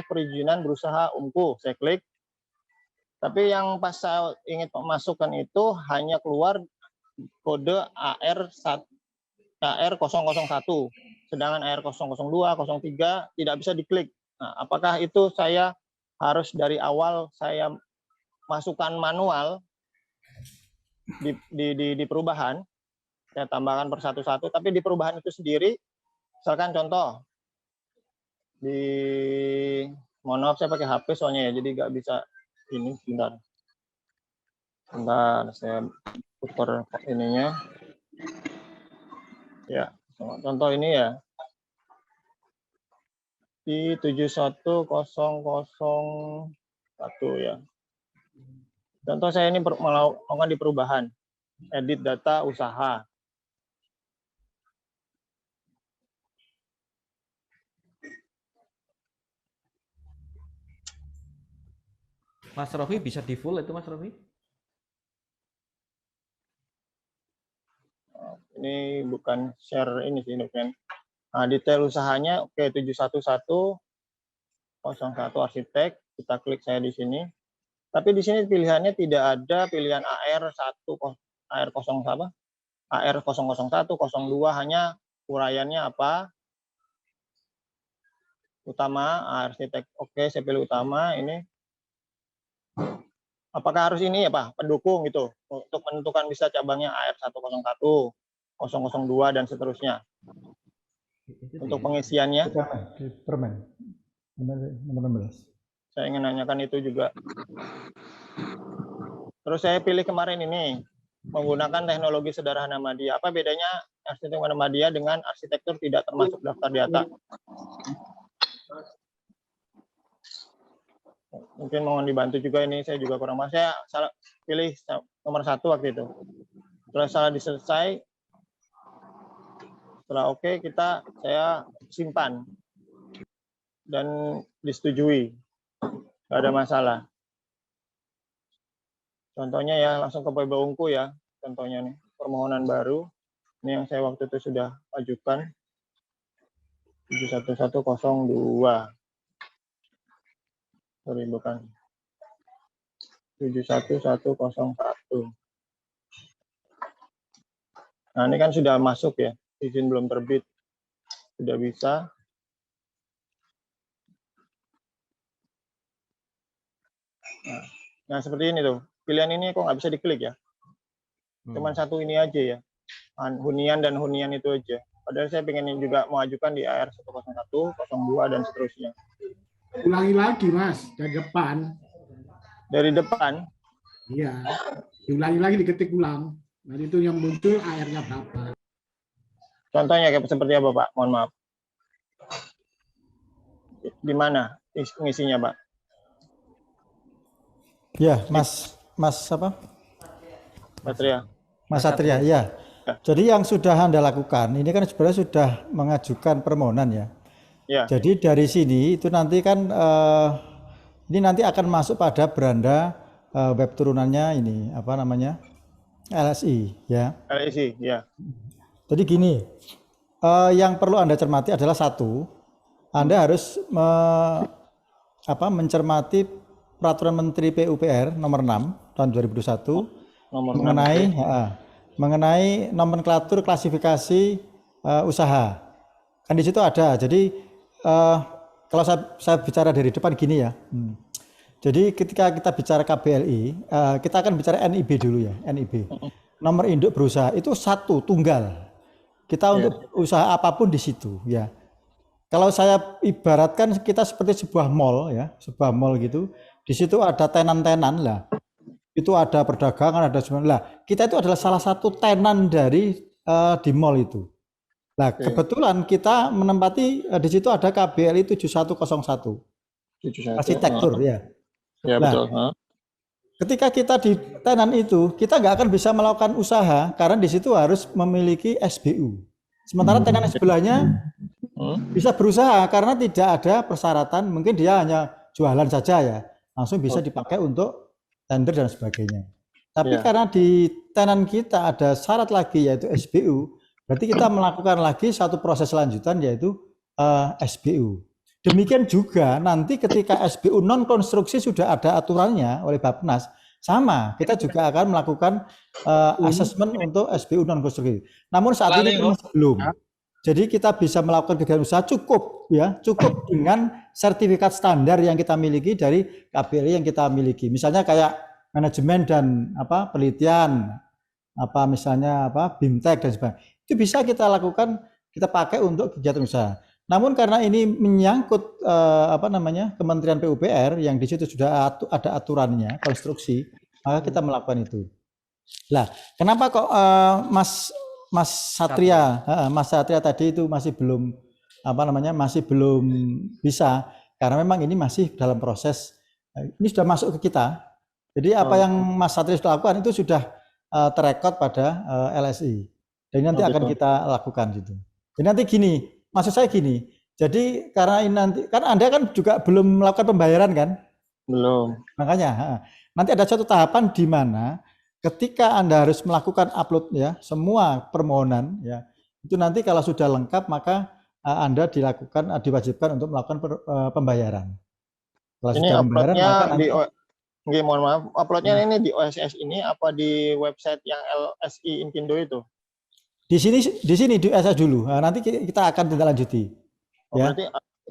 perizinan berusaha Umku, saya klik. Tapi yang pas saya ingin memasukkan itu hanya keluar kode AR001, sedangkan AR002, 03 tidak bisa diklik. Nah, apakah itu saya harus dari awal saya masukkan manual di perubahan, saya tambahkan per satu-satu, tapi di perubahan itu sendiri, misalkan contoh, mohon maaf saya pakai HP soalnya ya, jadi nggak bisa ini, bentar saya putar ininya ya, contoh ini ya di 71001 ya, contoh saya ini melakukan di perubahan edit data usaha. Mas Rofi bisa di full itu Mas Rofi? Ini bukan share ini sih dokumen. Nah, detail usahanya oke 71101 arsitek, kita klik saya di sini. Tapi di sini pilihannya tidak ada pilihan AR1 AR001, 02, hanya uraiannya apa? Utama, arsitek. Oke, saya pilih utama ini. Apakah harus ini ya Pak, pendukung gitu untuk menentukan bisa cabangnya AR101, 002 dan seterusnya. Untuk pengisiannya, Permen nomor 16. saya ingin nanyakan itu juga. Terus saya pilih kemarin ini, menggunakan teknologi sederhana Madya. Apa bedanya arsitektur Madya dengan arsitektur tidak termasuk daftar data? Mungkin mohon dibantu juga ini, saya juga kurang paham. Saya salah pilih nomor 1 waktu itu. Setelah salah diselesai, setelah oke, saya simpan dan disetujui, nggak ada masalah. Contohnya ya langsung ke PBUngku ya, contohnya nih permohonan baru. Ini yang saya waktu itu sudah ajukan 71102. Sorry, bukan 71101. Nah ini kan sudah masuk ya, izin belum terbit, sudah bisa. Nah seperti ini tuh, pilihan ini kok nggak bisa diklik ya, cuman satu ini aja ya, hunian dan hunian itu aja. Padahal saya pengen juga mau ajukan di AR101, 02 dan seterusnya. Ulangi lagi Mas, dari depan. Dari depan? Iya, diulangi lagi, diketik ulang. Nah itu yang muncul AR-nya berapa. Contohnya kayak seperti apa Pak? Mohon maaf. Di mana ngisinya Pak? Ya, Mas apa? Satria. Mas Satria, ya. Jadi yang sudah Anda lakukan, ini kan sebenarnya sudah mengajukan permohonan ya. Ya. Jadi dari sini itu nanti kan ini nanti akan masuk pada beranda web turunannya ini apa namanya LSI ya. LSI ya. Jadi gini, yang perlu Anda cermati adalah satu, Anda harus mencermati Peraturan Menteri PUPR nomor 6 tahun 2021 mengenai nomenklatur klasifikasi usaha. Kan di situ ada. Jadi kalau saya bicara dari depan gini ya. Jadi ketika kita bicara KBLI, kita akan bicara NIB dulu ya, NIB. Nomor induk berusaha itu satu tunggal. Kita untuk usaha apapun di situ ya. Kalau saya ibaratkan kita seperti sebuah mall ya, sebuah mall gitu. Di situ ada tenan-tenan lah. Itu ada perdagangan, ada semuanya. Lah, kita itu adalah salah satu tenan dari di mall itu. Nah, kebetulan kita menempati di situ ada KBLI 7101. Arsitektur ya. Ya nah, betul. Ketika kita di tenan itu, kita nggak akan bisa melakukan usaha karena di situ harus memiliki SBU. Sementara tenan sebelahnya bisa berusaha karena tidak ada persyaratan, mungkin dia hanya jualan saja ya, langsung bisa dipakai untuk tender dan sebagainya. Tapi karena di tenan kita ada syarat lagi yaitu SBU, berarti kita melakukan lagi satu proses lanjutan yaitu SBU. Demikian juga nanti ketika SBU non konstruksi sudah ada aturannya oleh Bappenas, sama kita juga akan melakukan asesmen untuk SBU non konstruksi. Namun saat ini masih belum. Jadi kita bisa melakukan kegiatan usaha cukup dengan sertifikat standar yang kita miliki dari KBLI yang kita miliki. Misalnya kayak manajemen dan penelitian, misalnya BIMTEK dan sebagainya. Itu bisa kita lakukan, kita pakai untuk kegiatan usaha. Namun karena ini menyangkut Kementerian PUPR yang di situ sudah ada aturannya konstruksi, maka kita melakukan itu. Lah, kenapa kok Mas Satria tadi itu masih belum masih belum bisa, karena memang ini masih dalam proses, ini sudah masuk ke kita. Jadi apa yang Mas Satria sudah lakukan itu sudah terekod pada LSI. Dan nanti akan kita lakukan gitu. Jadi nanti gini, maksud saya gini. Jadi karena ini nanti kan Anda kan juga belum melakukan pembayaran kan? Belum. Makanya nanti ada suatu tahapan di mana ketika Anda harus melakukan upload ya semua permohonan ya, itu nanti kalau sudah lengkap maka Anda diwajibkan untuk melakukan pembayaran. Kalau Ini sudah pembayaran maka uploadnya nanti di mohon maaf, uploadnya ini di OSS ini apa di website yang LSI Inkindo itu? di sini di SS dulu. Nah, nanti kita akan tindak lanjuti. Oh, Ya. berarti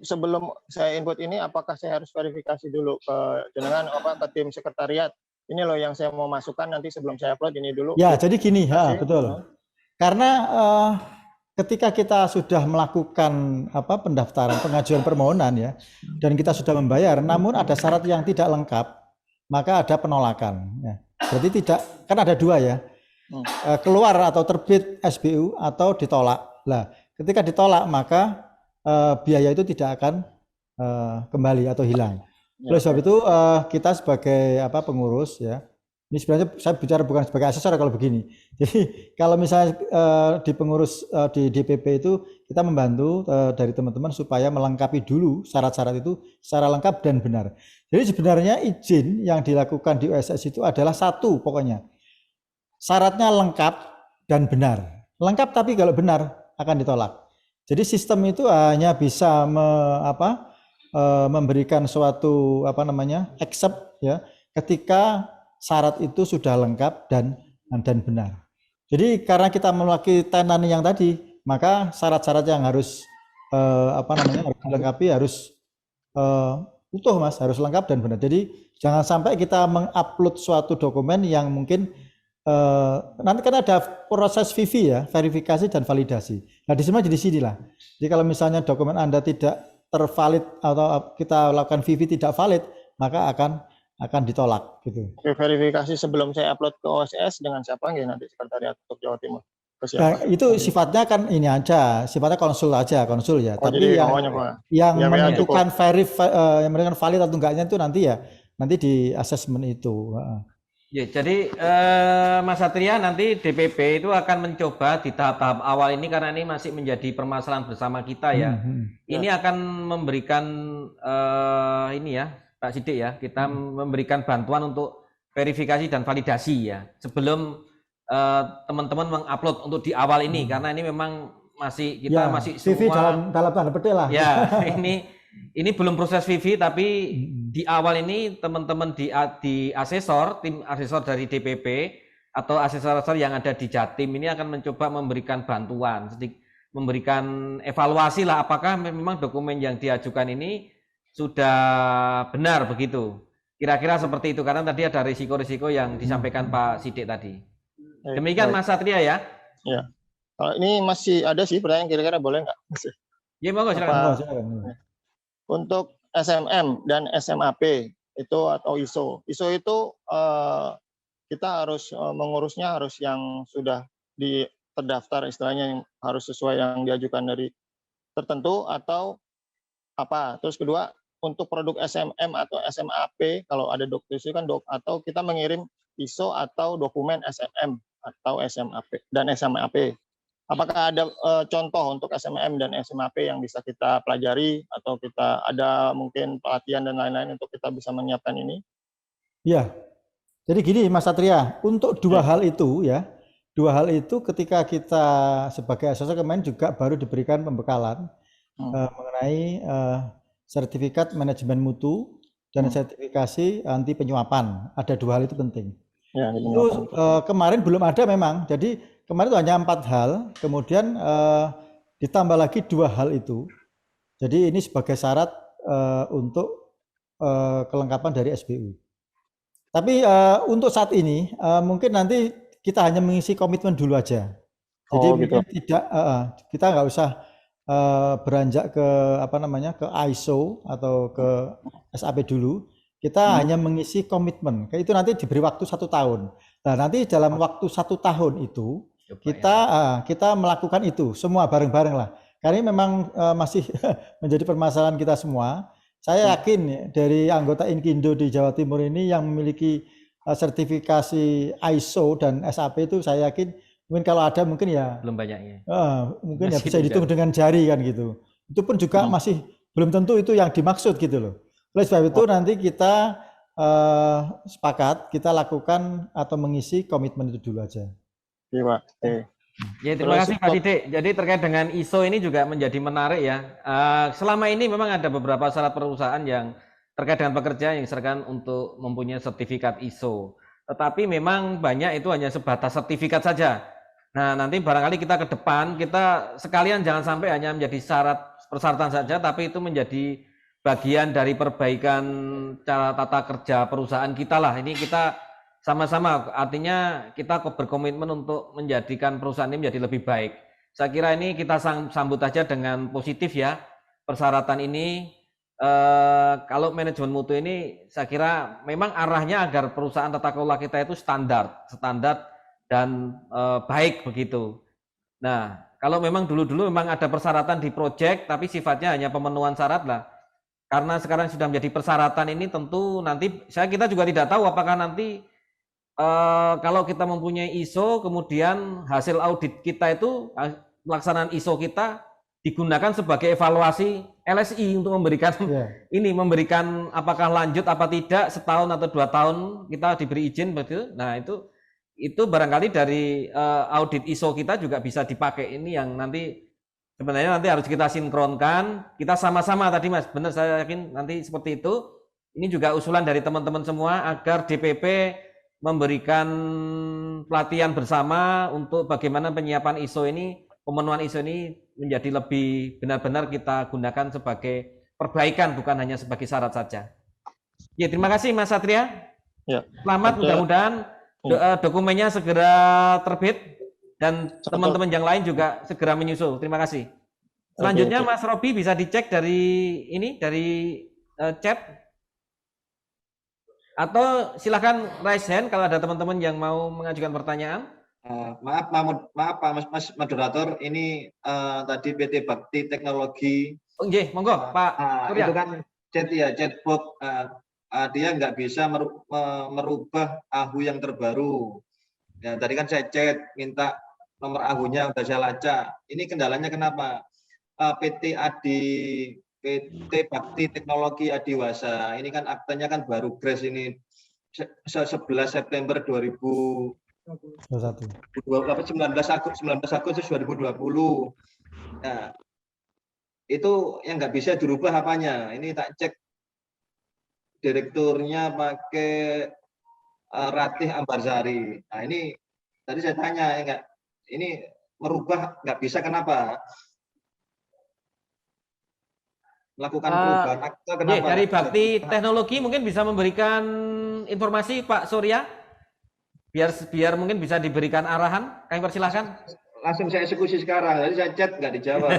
sebelum saya input ini, apakah saya harus verifikasi dulu ke jenengan ke tim sekretariat? Ini loh yang saya mau masukkan nanti sebelum saya upload ini dulu. Ya, jadi gini, betul. Karena ketika kita sudah melakukan pendaftaran pengajuan permohonan ya, dan kita sudah membayar, namun ada syarat yang tidak lengkap, maka ada penolakan. Ya. Berarti tidak, kan ada dua ya, keluar atau terbit SBU atau ditolak. Nah, ketika ditolak maka biaya itu tidak akan kembali atau hilang. Oleh sebab itu kita sebagai pengurus ya, ini sebenarnya saya bicara bukan sebagai asesor kalau begini. Jadi kalau misalnya di pengurus di DPP itu kita membantu dari teman-teman supaya melengkapi dulu syarat-syarat itu secara lengkap dan benar. Jadi sebenarnya izin yang dilakukan di OSS itu adalah satu pokoknya. Syaratnya lengkap dan benar. Lengkap tapi kalau benar akan ditolak. Jadi sistem itu hanya bisa memberikan suatu accept ya ketika syarat itu sudah lengkap dan benar. Jadi karena kita mewakili tenan yang tadi, maka syarat-syarat yang harus harus dilengkapi harus utuh Mas, harus lengkap dan benar. Jadi jangan sampai kita mengupload suatu dokumen yang mungkin nanti kan ada proses VV ya, verifikasi dan validasi. Nah di sini lah. Jadi kalau misalnya dokumen Anda tidak tervalid atau kita lakukan VV tidak valid, maka akan ditolak gitu. Oke, verifikasi sebelum saya upload ke OSS dengan siapa nggih nanti sekretariat untuk Jawa Timur? Nah, itu sifatnya kan ini aja, sifatnya konsul ya. Oh, tapi jadi yang menentukan yang menentukan valid atau enggaknya itu nanti di asesmen itu. Ya, jadi Mas Satria nanti DPP itu akan mencoba di tahap-tahap awal ini karena ini masih menjadi permasalahan bersama kita ya. Ini akan memberikan ini ya Pak Sidik ya, kita memberikan bantuan untuk verifikasi dan validasi ya sebelum teman-teman mengupload untuk di awal ini karena ini memang masih kita masih VV semua dalam tanda petik lah. Ya, ini belum proses VV tapi di awal ini teman-teman di asesor, tim asesor dari DPP atau asesor yang ada di Jatim ini akan mencoba memberikan bantuan, memberikan evaluasi lah apakah memang dokumen yang diajukan ini sudah benar begitu. Kira-kira seperti itu karena tadi ada risiko-risiko yang disampaikan Pak Sidik tadi. Demikian Mas Satria ya. Ya. Kalau ini masih ada sih pertanyaan kira-kira boleh nggak? Ya monggo silakan. Untuk SMM dan SMAP itu atau ISO itu kita harus mengurusnya harus yang sudah terdaftar istilahnya yang harus sesuai yang diajukan dari tertentu atau apa. Terus kedua untuk produk SMM atau SMAP kalau ada itu kan atau kita mengirim ISO atau dokumen SMM atau SMAP dan SMAP. Apakah ada contoh untuk SMM dan SMAP yang bisa kita pelajari atau kita ada mungkin pelatihan dan lain-lain untuk kita bisa menyiapkan ini? Ya, jadi gini Mas Satria, untuk dua hal itu ketika kita sebagai asesor kemarin juga baru diberikan pembekalan mengenai sertifikat manajemen mutu dan sertifikasi anti penyuapan. Ada dua hal itu penting. Ya, itu kemarin belum ada memang, jadi kemarin itu hanya 4 hal, kemudian ditambah lagi 2 hal itu. Jadi ini sebagai syarat untuk kelengkapan dari SBU. Tapi untuk saat ini mungkin nanti kita hanya mengisi komitmen dulu aja. Jadi mungkin kita nggak usah beranjak ke ke ISO atau ke SAP dulu. Kita hanya mengisi komitmen. Itu nanti diberi waktu 1 tahun. Nah nanti dalam waktu 1 tahun itu kita melakukan itu semua bareng-bareng lah. Karena memang masih menjadi permasalahan kita semua. Saya yakin dari anggota Inkindo di Jawa Timur ini yang memiliki sertifikasi ISO dan SAP itu saya yakin mungkin kalau ada mungkin ya belum banyak ya. Mungkin ya bisa dihitung dengan jari kan gitu. Itu pun juga masih belum tentu itu yang dimaksud gitu loh. Oleh sebab itu nanti kita sepakat kita lakukan atau mengisi komitmen itu dulu aja. Iya, Pak. Ya, terima Terus kasih Pak Didik. Jadi terkait dengan ISO ini juga menjadi menarik ya. Selama ini memang ada beberapa syarat perusahaan yang terkait dengan pekerja yang diserahkan untuk mempunyai sertifikat ISO. Tetapi memang banyak itu hanya sebatas sertifikat saja. Nah, nanti barangkali kita ke depan, kita sekalian jangan sampai hanya menjadi persyaratan saja, tapi itu menjadi bagian dari perbaikan cara tata kerja perusahaan kita lah. Ini kita sama-sama, artinya kita berkomitmen untuk menjadikan perusahaan ini menjadi lebih baik. Saya kira ini kita sambut aja dengan positif ya, persyaratan ini. Kalau manajemen mutu ini saya kira memang arahnya agar perusahaan tata kelola kita itu standar dan baik begitu. Nah, kalau memang dulu-dulu memang ada persyaratan di proyek, tapi sifatnya hanya pemenuhan syarat lah. Karena sekarang sudah menjadi persyaratan ini tentu nanti kita juga tidak tahu apakah nanti kalau kita mempunyai ISO, kemudian hasil audit kita itu pelaksanaan ISO kita digunakan sebagai evaluasi LSI untuk memberikan memberikan apakah lanjut apa tidak setahun atau 2 tahun kita diberi izin begitu. Nah itu barangkali dari audit ISO kita juga bisa dipakai. Ini yang nanti sebenarnya nanti harus kita sinkronkan. Kita sama-sama tadi Mas, benar saya yakin nanti seperti itu. Ini juga usulan dari teman-teman semua agar DPP memberikan pelatihan bersama untuk bagaimana penyiapan ISO ini, pemenuhan ISO ini menjadi lebih benar-benar kita gunakan sebagai perbaikan, bukan hanya sebagai syarat saja. Ya, terima kasih Mas Satria. Ya. Selamat, mudah-mudahan dokumennya segera terbit dan teman-teman yang lain juga segera menyusul. Terima kasih. Selanjutnya Mas Robi bisa dicek dari chat. Atau silakan raise hand kalau ada teman-teman yang mau mengajukan pertanyaan. Maaf Pak Mas moderator, ini tadi PT Bakti Teknologi. Oh iya, monggo Pak Surya. Itu kan chatbot, dia nggak bisa merubah AHU yang terbaru. Ya, tadi kan saya chat minta nomor AHU-nya, udah saya lacak. Ini kendalanya kenapa? PT Bakti Teknologi Adiwasa. Ini kan aktenya kan baru grace ini 11 September 2021. 19 Agustus 2020. Nah, itu yang nggak bisa dirubah apanya. Ini tak cek direkturnya pakai Ratih Ambarsari. Nah, ini tadi saya tanya ini merubah nggak bisa, kenapa? Melakukan perubahan akta, kenapa? Dari Bakti Teknologi mungkin bisa memberikan informasi Pak Surya, biar mungkin bisa diberikan arahan. Kami persilahkan. Langsung saya eksekusi sekarang. Jadi saya chat nggak dijawab.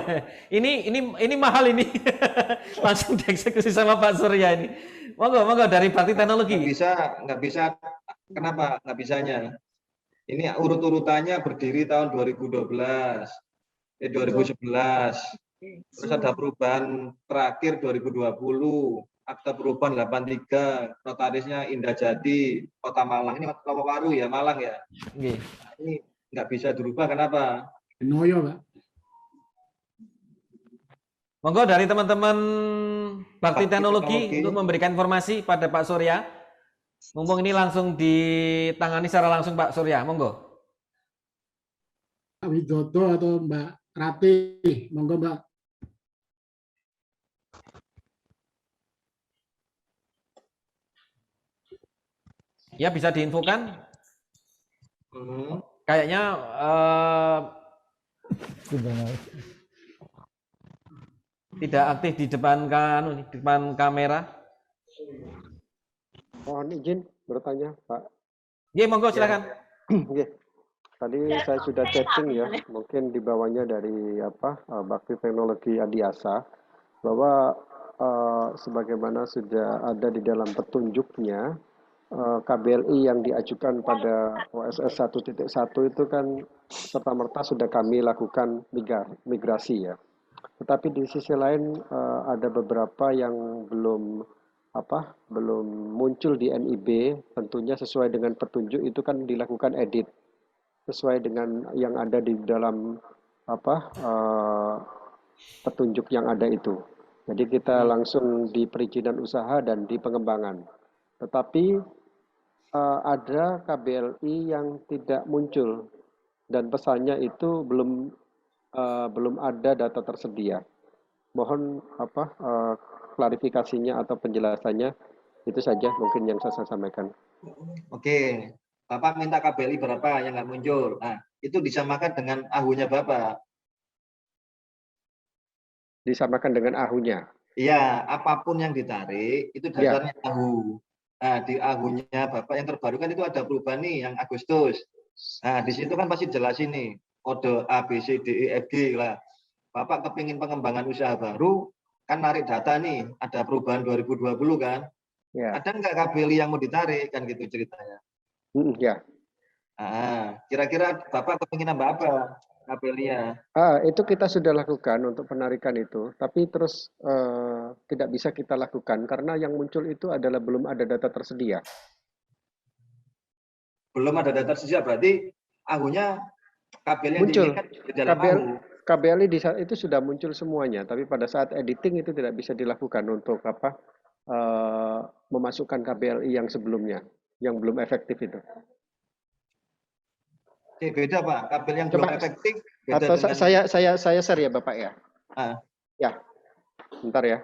ini mahal ini. Langsung dieksekusi sama Pak Surya ini. Monggo dari Bakti Teknologi. Nggak bisa. Kenapa nggak bisanya? Ini urut-urutannya berdiri tahun 2012, 2011. Terus ada perubahan terakhir 2020, akta perubahan 83, notarisnya Indah Jati, Kota Malang. Ini Kota Baru ya, Malang ya. Ini nggak bisa dirubah, kenapa? Noyo, Pak. Monggo dari teman-teman Bakti Teknologi untuk memberikan informasi pada Pak Surya. Mumpung ini langsung ditangani secara langsung Pak Surya, monggo. Pak Widodo atau Mbak Ratih, monggo Mbak. Ya, bisa diinfokan. Kayaknya tidak aktif di depan kamera. Mohon izin bertanya, Pak. Iya, monggo silakan. Tadi saya sudah chatting ya, mungkin di bawahnya dari Bakti Teknologi Adiwasa, bahwa sebagaimana sudah ada di dalam petunjuknya, KBLI yang diajukan pada OSS 1.1 itu kan serta-merta sudah kami lakukan migrasi ya. Tetapi di sisi lain ada beberapa yang belum muncul di NIB, tentunya sesuai dengan petunjuk itu kan dilakukan edit sesuai dengan yang ada di dalam petunjuk yang ada itu. Jadi kita langsung di perizinan usaha dan di pengembangan. tetapi ada KBLI yang tidak muncul dan pesannya itu belum ada data tersedia. Mohon klarifikasinya atau penjelasannya, itu saja mungkin yang saya sampaikan. Oke, Bapak minta KBLI berapa yang nggak muncul. Nah, itu disamakan dengan AHU-nya Bapak. Disamakan dengan AHU-nya. Iya, apapun yang ditarik itu dasarnya AHU. Nah, di AHU-nya Bapak yang terbaru kan itu ada perubahan nih yang Agustus. Nah, di situ kan pasti jelas ini kode A, B, C, D, E, F, G lah. Bapak kepingin pengembangan usaha baru, kan narik data nih, ada perubahan 2020 kan. Ya. Ada nggak KBLI yang mau ditarik kan gitu ceritanya. Ya. Kira-kira Bapak kepingin nambah apa KBLI-nya? Itu kita sudah lakukan untuk penarikan itu, tapi terus tidak bisa kita lakukan karena yang muncul itu adalah belum ada data tersedia. Belum ada data tersedia, berarti AHU-nya KBLI yang muncul. diinginkan di dalam AHU. KBLI di saat itu sudah muncul semuanya, tapi pada saat editing itu tidak bisa dilakukan untuk memasukkan KBLI yang sebelumnya, yang belum efektif itu. Oke, beda Pak, KBLI yang belum efektif. Beda Atau dengan... saya share ya Bapak ya. Ya, bentar ya.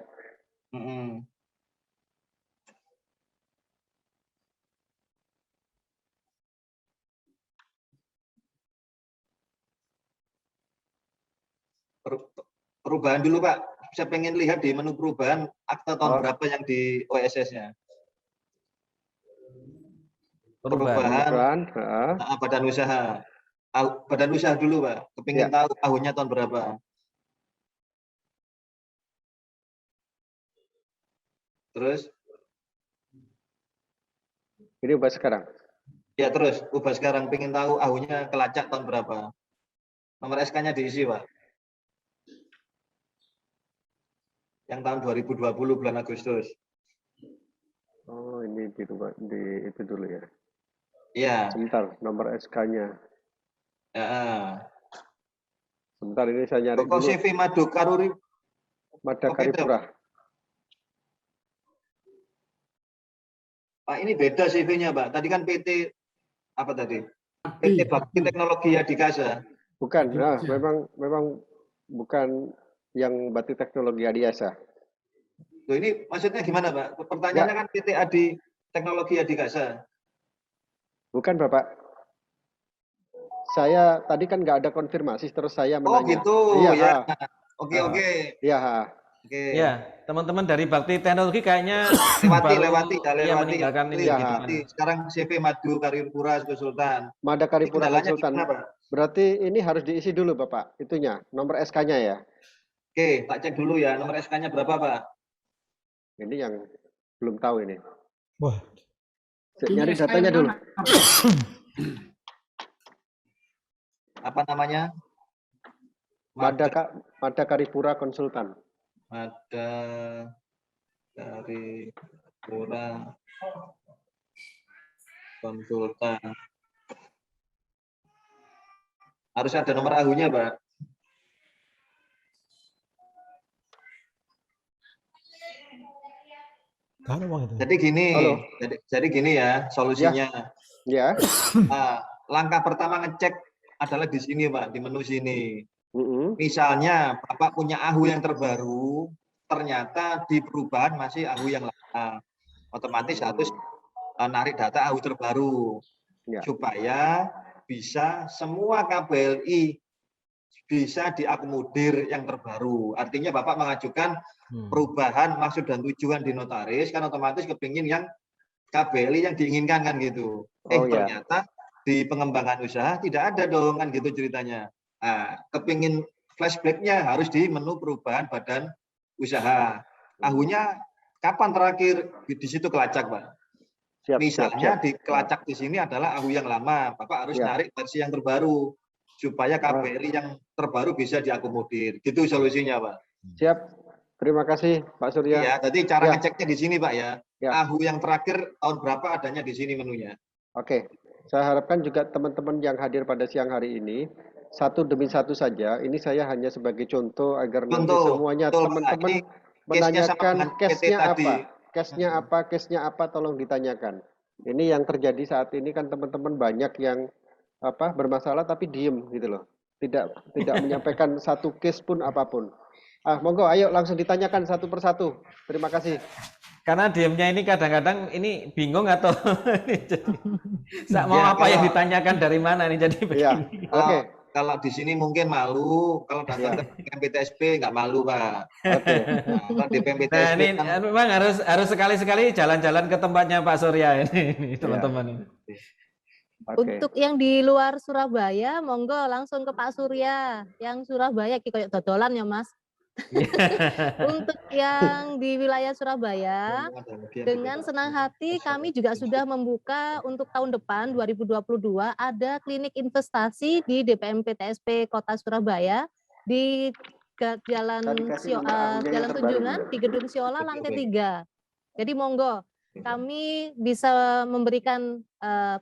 Perubahan dulu Pak, saya pengen lihat di menu perubahan akta tahun berapa yang di OSS-nya. Perubahan badan usaha. Badan usaha dulu Pak, kepingin tahu tahunnya tahun berapa. Terus? Ini ubah sekarang? Ya terus, ubah sekarang, pengen tahu tahunnya kelacak tahun berapa. Nomor SK-nya diisi Pak. Yang tahun 2020 bulan Agustus. Oh, ini di itu dulu ya. Iya. Sebentar, nomor SK-nya. Sebentar, ini saya nyari dulu. CV Madakaripura. Pak, ini beda CV-nya, Pak. Tadi kan PT apa tadi? PT Bakti Teknologi Adikasa. Bukan, memang bukan yang Bakti Teknologi Adiasa. Loh, ini maksudnya gimana, Pak? Pertanyaannya kan PT Adi Teknologi Adikasa. Bukan, Bapak. Saya tadi kan nggak ada konfirmasi, terus saya menanya. Oh gitu, ya. Oke. Iya. Oke. Ya, teman-teman dari Bakti Teknologi kayaknya lewati. meninggalkan ini. Sekarang CV Madakaripura Konsultan. Madakaripura Konsultan. Berarti ini harus diisi dulu, Bapak. Itunya, nomor SK-nya ya. Oke, tak cek dulu ya. Nomor SK-nya berapa, Pak? Ini yang belum tahu ini. Wah. Nyari datanya dulu. Apa namanya? Madakaripura Konsultan. Madakaripura Konsultan. Harus ada nomor AHU-nya, Pak. Jadi gini ya solusinya. Ya. Langkah pertama ngecek adalah di sini Pak, di menu sini. Misalnya Bapak punya AHU yang terbaru, ternyata di perubahan masih AHU yang lama, otomatis harus narik data AHU terbaru supaya bisa semua KBLI bisa diakomodir yang terbaru. Artinya Bapak mengajukan perubahan maksud dan tujuan di notaris, kan otomatis kepingin yang KBLI yang diinginkan kan gitu. Ternyata di pengembangan usaha tidak ada dong kan gitu ceritanya. Kepingin flashback-nya harus di menu perubahan badan usaha. AHU-nya kapan terakhir di situ kelacak, Pak? Misalnya di kelacak di sini adalah AHU yang lama, Bapak harus narik versi yang terbaru supaya KBLI yang terbaru bisa diakomodir. Gitu solusinya, Pak. Siap. Terima kasih, Pak Surya. Iya, tadi cara ngeceknya di sini, Pak ya. AHU yang terakhir tahun berapa adanya di sini menunya. Oke. Saya harapkan juga teman-teman yang hadir pada siang hari ini satu demi satu saja. Ini saya hanya sebagai contoh agar nanti semuanya teman-teman menanyakan case-nya apa. case-nya apa, tolong ditanyakan. Ini yang terjadi saat ini kan teman-teman banyak yang bermasalah tapi diem gitu loh. Tidak menyampaikan satu case pun apapun. Monggo, ayo langsung ditanyakan satu persatu. Terima kasih. Karena diemnya ini kadang-kadang ini bingung atau mau Ya, apa yang kalau- ditanyakan dari mana nih jadi begini. Oke. Kalau di sini mungkin malu, kalau datang ke PTSP nggak malu, Pak. Oke. Nah, kalau di Nah PTSP ini kan memang harus sekali-sekali jalan-jalan ke tempatnya Pak Surya ini teman-teman. Oke. Untuk yang di luar Surabaya, monggo langsung ke Pak Surya. Yang Surabaya kayak dodolan ya Mas. Untuk yang di wilayah Surabaya, dengan senang hati kami juga sudah membuka untuk tahun depan 2022 ada klinik investasi di DPM PTSP Kota Surabaya di Jalan Jalan Tunjungan di Gedung Siola lantai 3. Jadi monggo kami bisa memberikan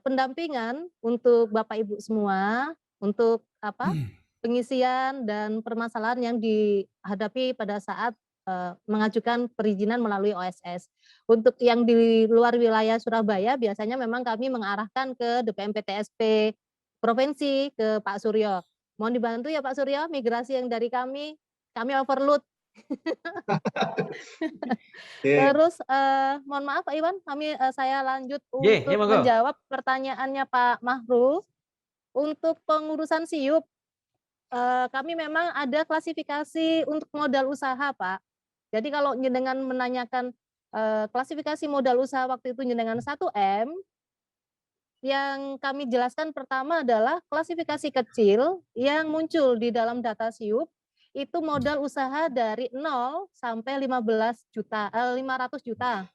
pendampingan untuk Bapak Ibu semua untuk pengisian dan permasalahan yang dihadapi pada saat mengajukan perizinan melalui OSS. Untuk yang di luar wilayah Surabaya biasanya memang kami mengarahkan ke DPM PTSP Provinsi ke Pak Suryo. Mohon dibantu ya Pak Suryo, migrasi yang dari kami overload. Terus mohon maaf Pak Iwan, saya lanjut untuk menjawab pertanyaannya Pak Mahruf. Untuk pengurusan SIUP, kami memang ada klasifikasi untuk modal usaha, Pak. Jadi kalau jenengan menanyakan klasifikasi modal usaha waktu itu jenengan 1M, yang kami jelaskan pertama adalah klasifikasi kecil yang muncul di dalam data SIUP, itu modal usaha dari 0 sampai 500 juta.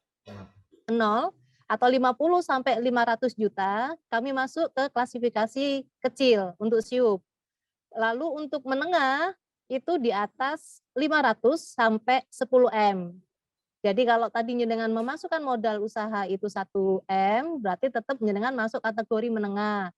0 atau 50 sampai 500 juta, kami masuk ke klasifikasi kecil untuk SIUP. Lalu untuk menengah itu di atas 500 sampai 10M. Jadi kalau tadi jenengan memasukkan modal usaha itu 1M, berarti tetap jenengan masuk kategori menengah.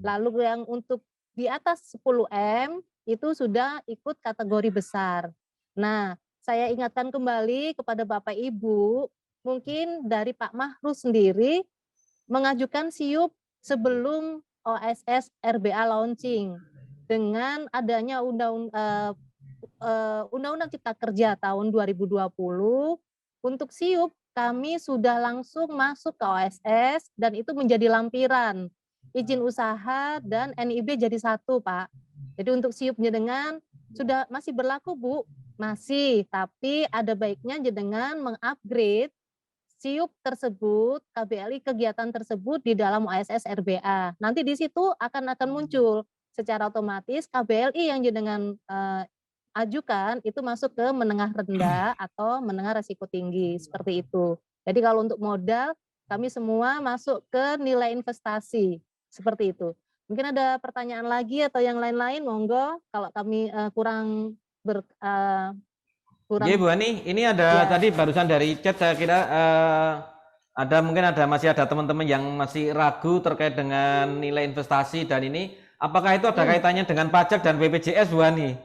Lalu yang untuk di atas 10M itu sudah ikut kategori besar. Nah, saya ingatkan kembali kepada Bapak Ibu, mungkin dari Pak Mahruf sendiri mengajukan SIUP sebelum OSS RBA launching. Dengan adanya Undang-Undang Cipta Kerja tahun 2020, untuk SIUP kami sudah langsung masuk ke OSS dan itu menjadi lampiran. Izin usaha dan NIB jadi satu, Pak. Jadi untuk SIUP jenengan sudah masih berlaku, Bu? Masih, tapi ada baiknya jenengan mengupgrade SIUP tersebut, KBLI kegiatan tersebut di dalam OSS RBA. Nanti di situ akan muncul secara otomatis KBLI yang jenengan ajukan itu masuk ke menengah rendah atau menengah resiko tinggi, seperti itu. Jadi kalau untuk modal, kami semua masuk ke nilai investasi, seperti itu. Mungkin ada pertanyaan lagi atau yang lain-lain, monggo. Kalau kami kurang Iya Bu Ani, ini ada tadi barusan dari chat saya kira masih ada teman-teman yang masih ragu terkait dengan nilai investasi dan ini apakah itu ada kaitannya dengan pajak dan BPJS Bu Ani?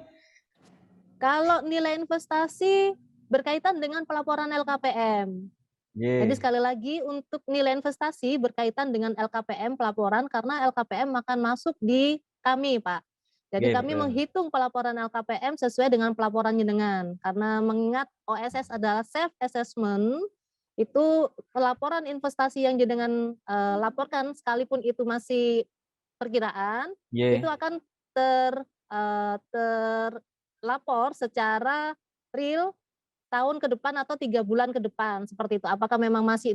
Kalau nilai investasi berkaitan dengan pelaporan LKPM. Jadi sekali lagi untuk nilai investasi berkaitan dengan LKPM pelaporan karena LKPM akan masuk di kami, Pak. Jadi kami menghitung pelaporan LKPM sesuai dengan pelaporan jenengan. Karena mengingat OSS adalah self assessment, itu pelaporan investasi yang jenengan laporkan sekalipun itu masih perkiraan, itu akan terlapor secara real tahun ke depan atau 3 bulan ke depan, seperti itu. Apakah memang masih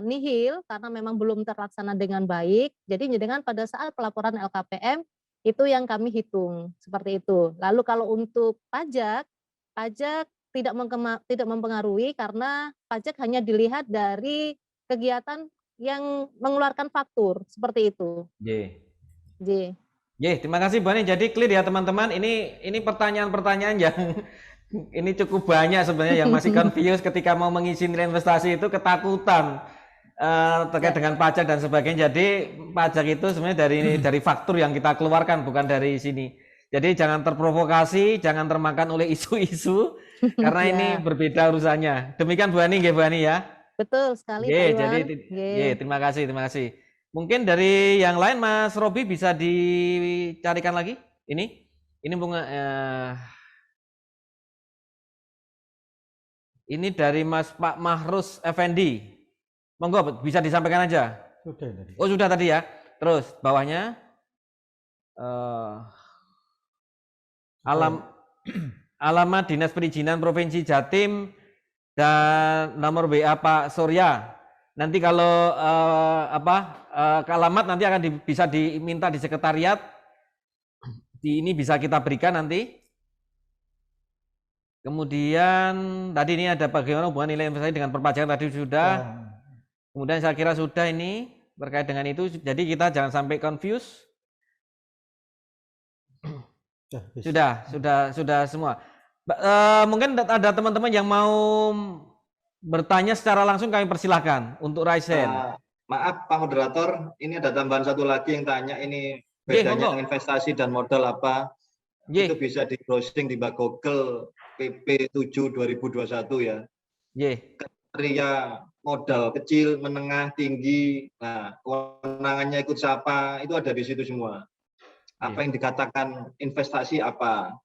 nihil karena memang belum terlaksana dengan baik. Jadi jenengan pada saat pelaporan LKPM itu yang kami hitung, seperti itu. Lalu kalau untuk pajak tidak mempengaruhi karena pajak hanya dilihat dari kegiatan yang mengeluarkan faktur, seperti itu. Terima kasih Bu Ani. Jadi clear ya teman-teman. Ini pertanyaan-pertanyaan yang ini cukup banyak sebenarnya yang masih confused ketika mau mengisi nilai investasi itu ketakutan terkait dengan pajak dan sebagainya. Jadi pajak itu sebenarnya dari faktur yang kita keluarkan bukan dari sini. Jadi jangan terprovokasi, jangan termakan oleh isu-isu Karena ini Ya, berbeda urusannya. Demikian Bu Ani, nggih Bu Ani ya. betul sekali Pak Nggih, Iwan. jadi Nggih. terima kasih, terima kasih. Mungkin dari yang lain Mas Robi bisa dicarikan lagi ini bunga ini dari Mas Pak Mahrus Effendi. Monggo bisa disampaikan aja. Sudah tadi. Oh, sudah tadi ya. Terus bawahnya alamat Dinas Perizinan Provinsi Jatim dan nomor WA Pak Surya. Nanti kalau ke alamat nanti akan bisa diminta di sekretariat. Ini bisa kita berikan nanti. Kemudian tadi ini ada bagaimana hubungan nilai investasi dengan perpajakan tadi sudah. Kemudian saya kira sudah ini terkait dengan itu. Jadi kita jangan sampai confuse. Sudah semua. Mungkin ada teman-teman yang mau bertanya secara langsung, kami persilahkan untuk raise hand. Maaf Pak Moderator, ini ada tambahan satu lagi yang tanya ini bedanya investasi dan modal apa? Itu bisa di browsing di Google PP 7 2021 ya. Kriteria modal kecil, menengah, tinggi, nah kewenangannya ikut siapa, itu ada di situ semua. Apa yang dikatakan investasi apa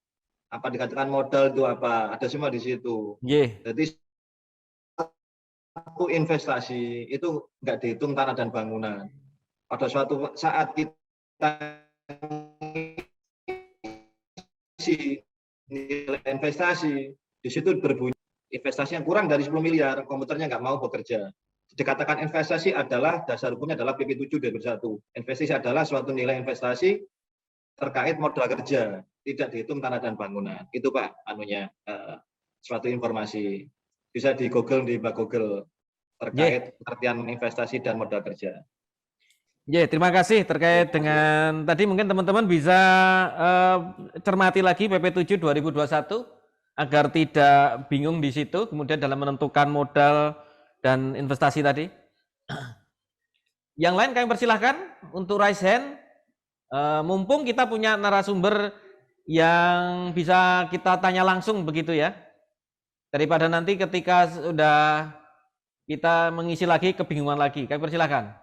dikatakan modal itu apa, ada semua di situ. Jadi satu investasi itu nggak dihitung tanah dan bangunan. Pada suatu saat kita nilai investasi di situ berbunyi investasi yang kurang dari 10 miliar, komputernya nggak mau bekerja. Dikatakan investasi adalah dasar hukumnya adalah PP 7 2021. Investasi adalah suatu nilai investasi terkait modal kerja, tidak dihitung tanah dan bangunan. Itu Pak, suatu informasi. Bisa di Google, di Google terkait pengertian investasi dan modal kerja. Terima kasih terkait dengan tadi mungkin teman-teman bisa cermati lagi PP 7 2021 agar tidak bingung di situ, kemudian dalam menentukan modal dan investasi tadi. Yang lain kami persilahkan untuk raise hand. Mumpung kita punya narasumber yang bisa kita tanya langsung begitu ya, daripada nanti ketika sudah kita mengisi lagi kebingungan lagi. Kami persilahkan.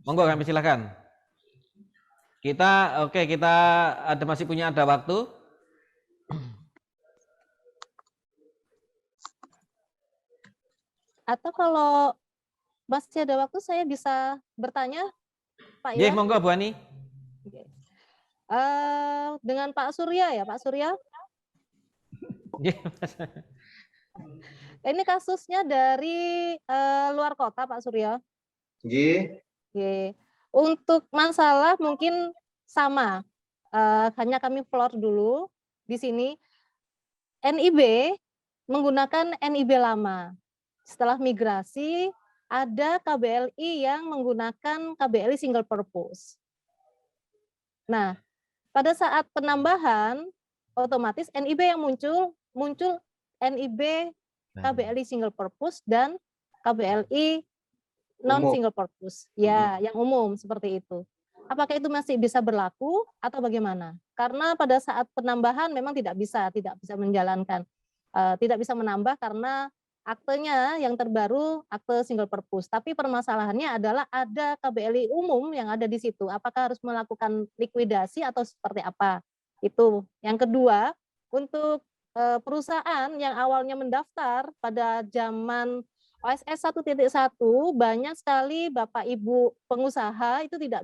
Monggo kami silakan. Kita masih punya waktu. Atau kalau masih ada waktu saya bisa bertanya, Pak Iwan? Monggo Bu Ani. Dengan Pak Surya ya, Pak Surya? Ini kasusnya dari luar kota, Pak Surya. Untuk masalah mungkin sama, hanya kami floor dulu di sini. NIB menggunakan NIB lama. Setelah migrasi, ada KBLI yang menggunakan KBLI single purpose. Nah, pada saat penambahan, otomatis NIB yang muncul NIB KBLI single purpose dan KBLI non single purpose. Ya, yang umum seperti itu. Apakah itu masih bisa berlaku atau bagaimana? Karena pada saat penambahan memang tidak bisa menjalankan, tidak bisa menambah karena aktenya yang terbaru akte single purpose. Tapi permasalahannya adalah ada KBLI umum yang ada di situ. Apakah harus melakukan likuidasi atau seperti apa? Itu. Yang kedua, untuk perusahaan yang awalnya mendaftar pada zaman OSS 1.1, banyak sekali Bapak Ibu pengusaha itu tidak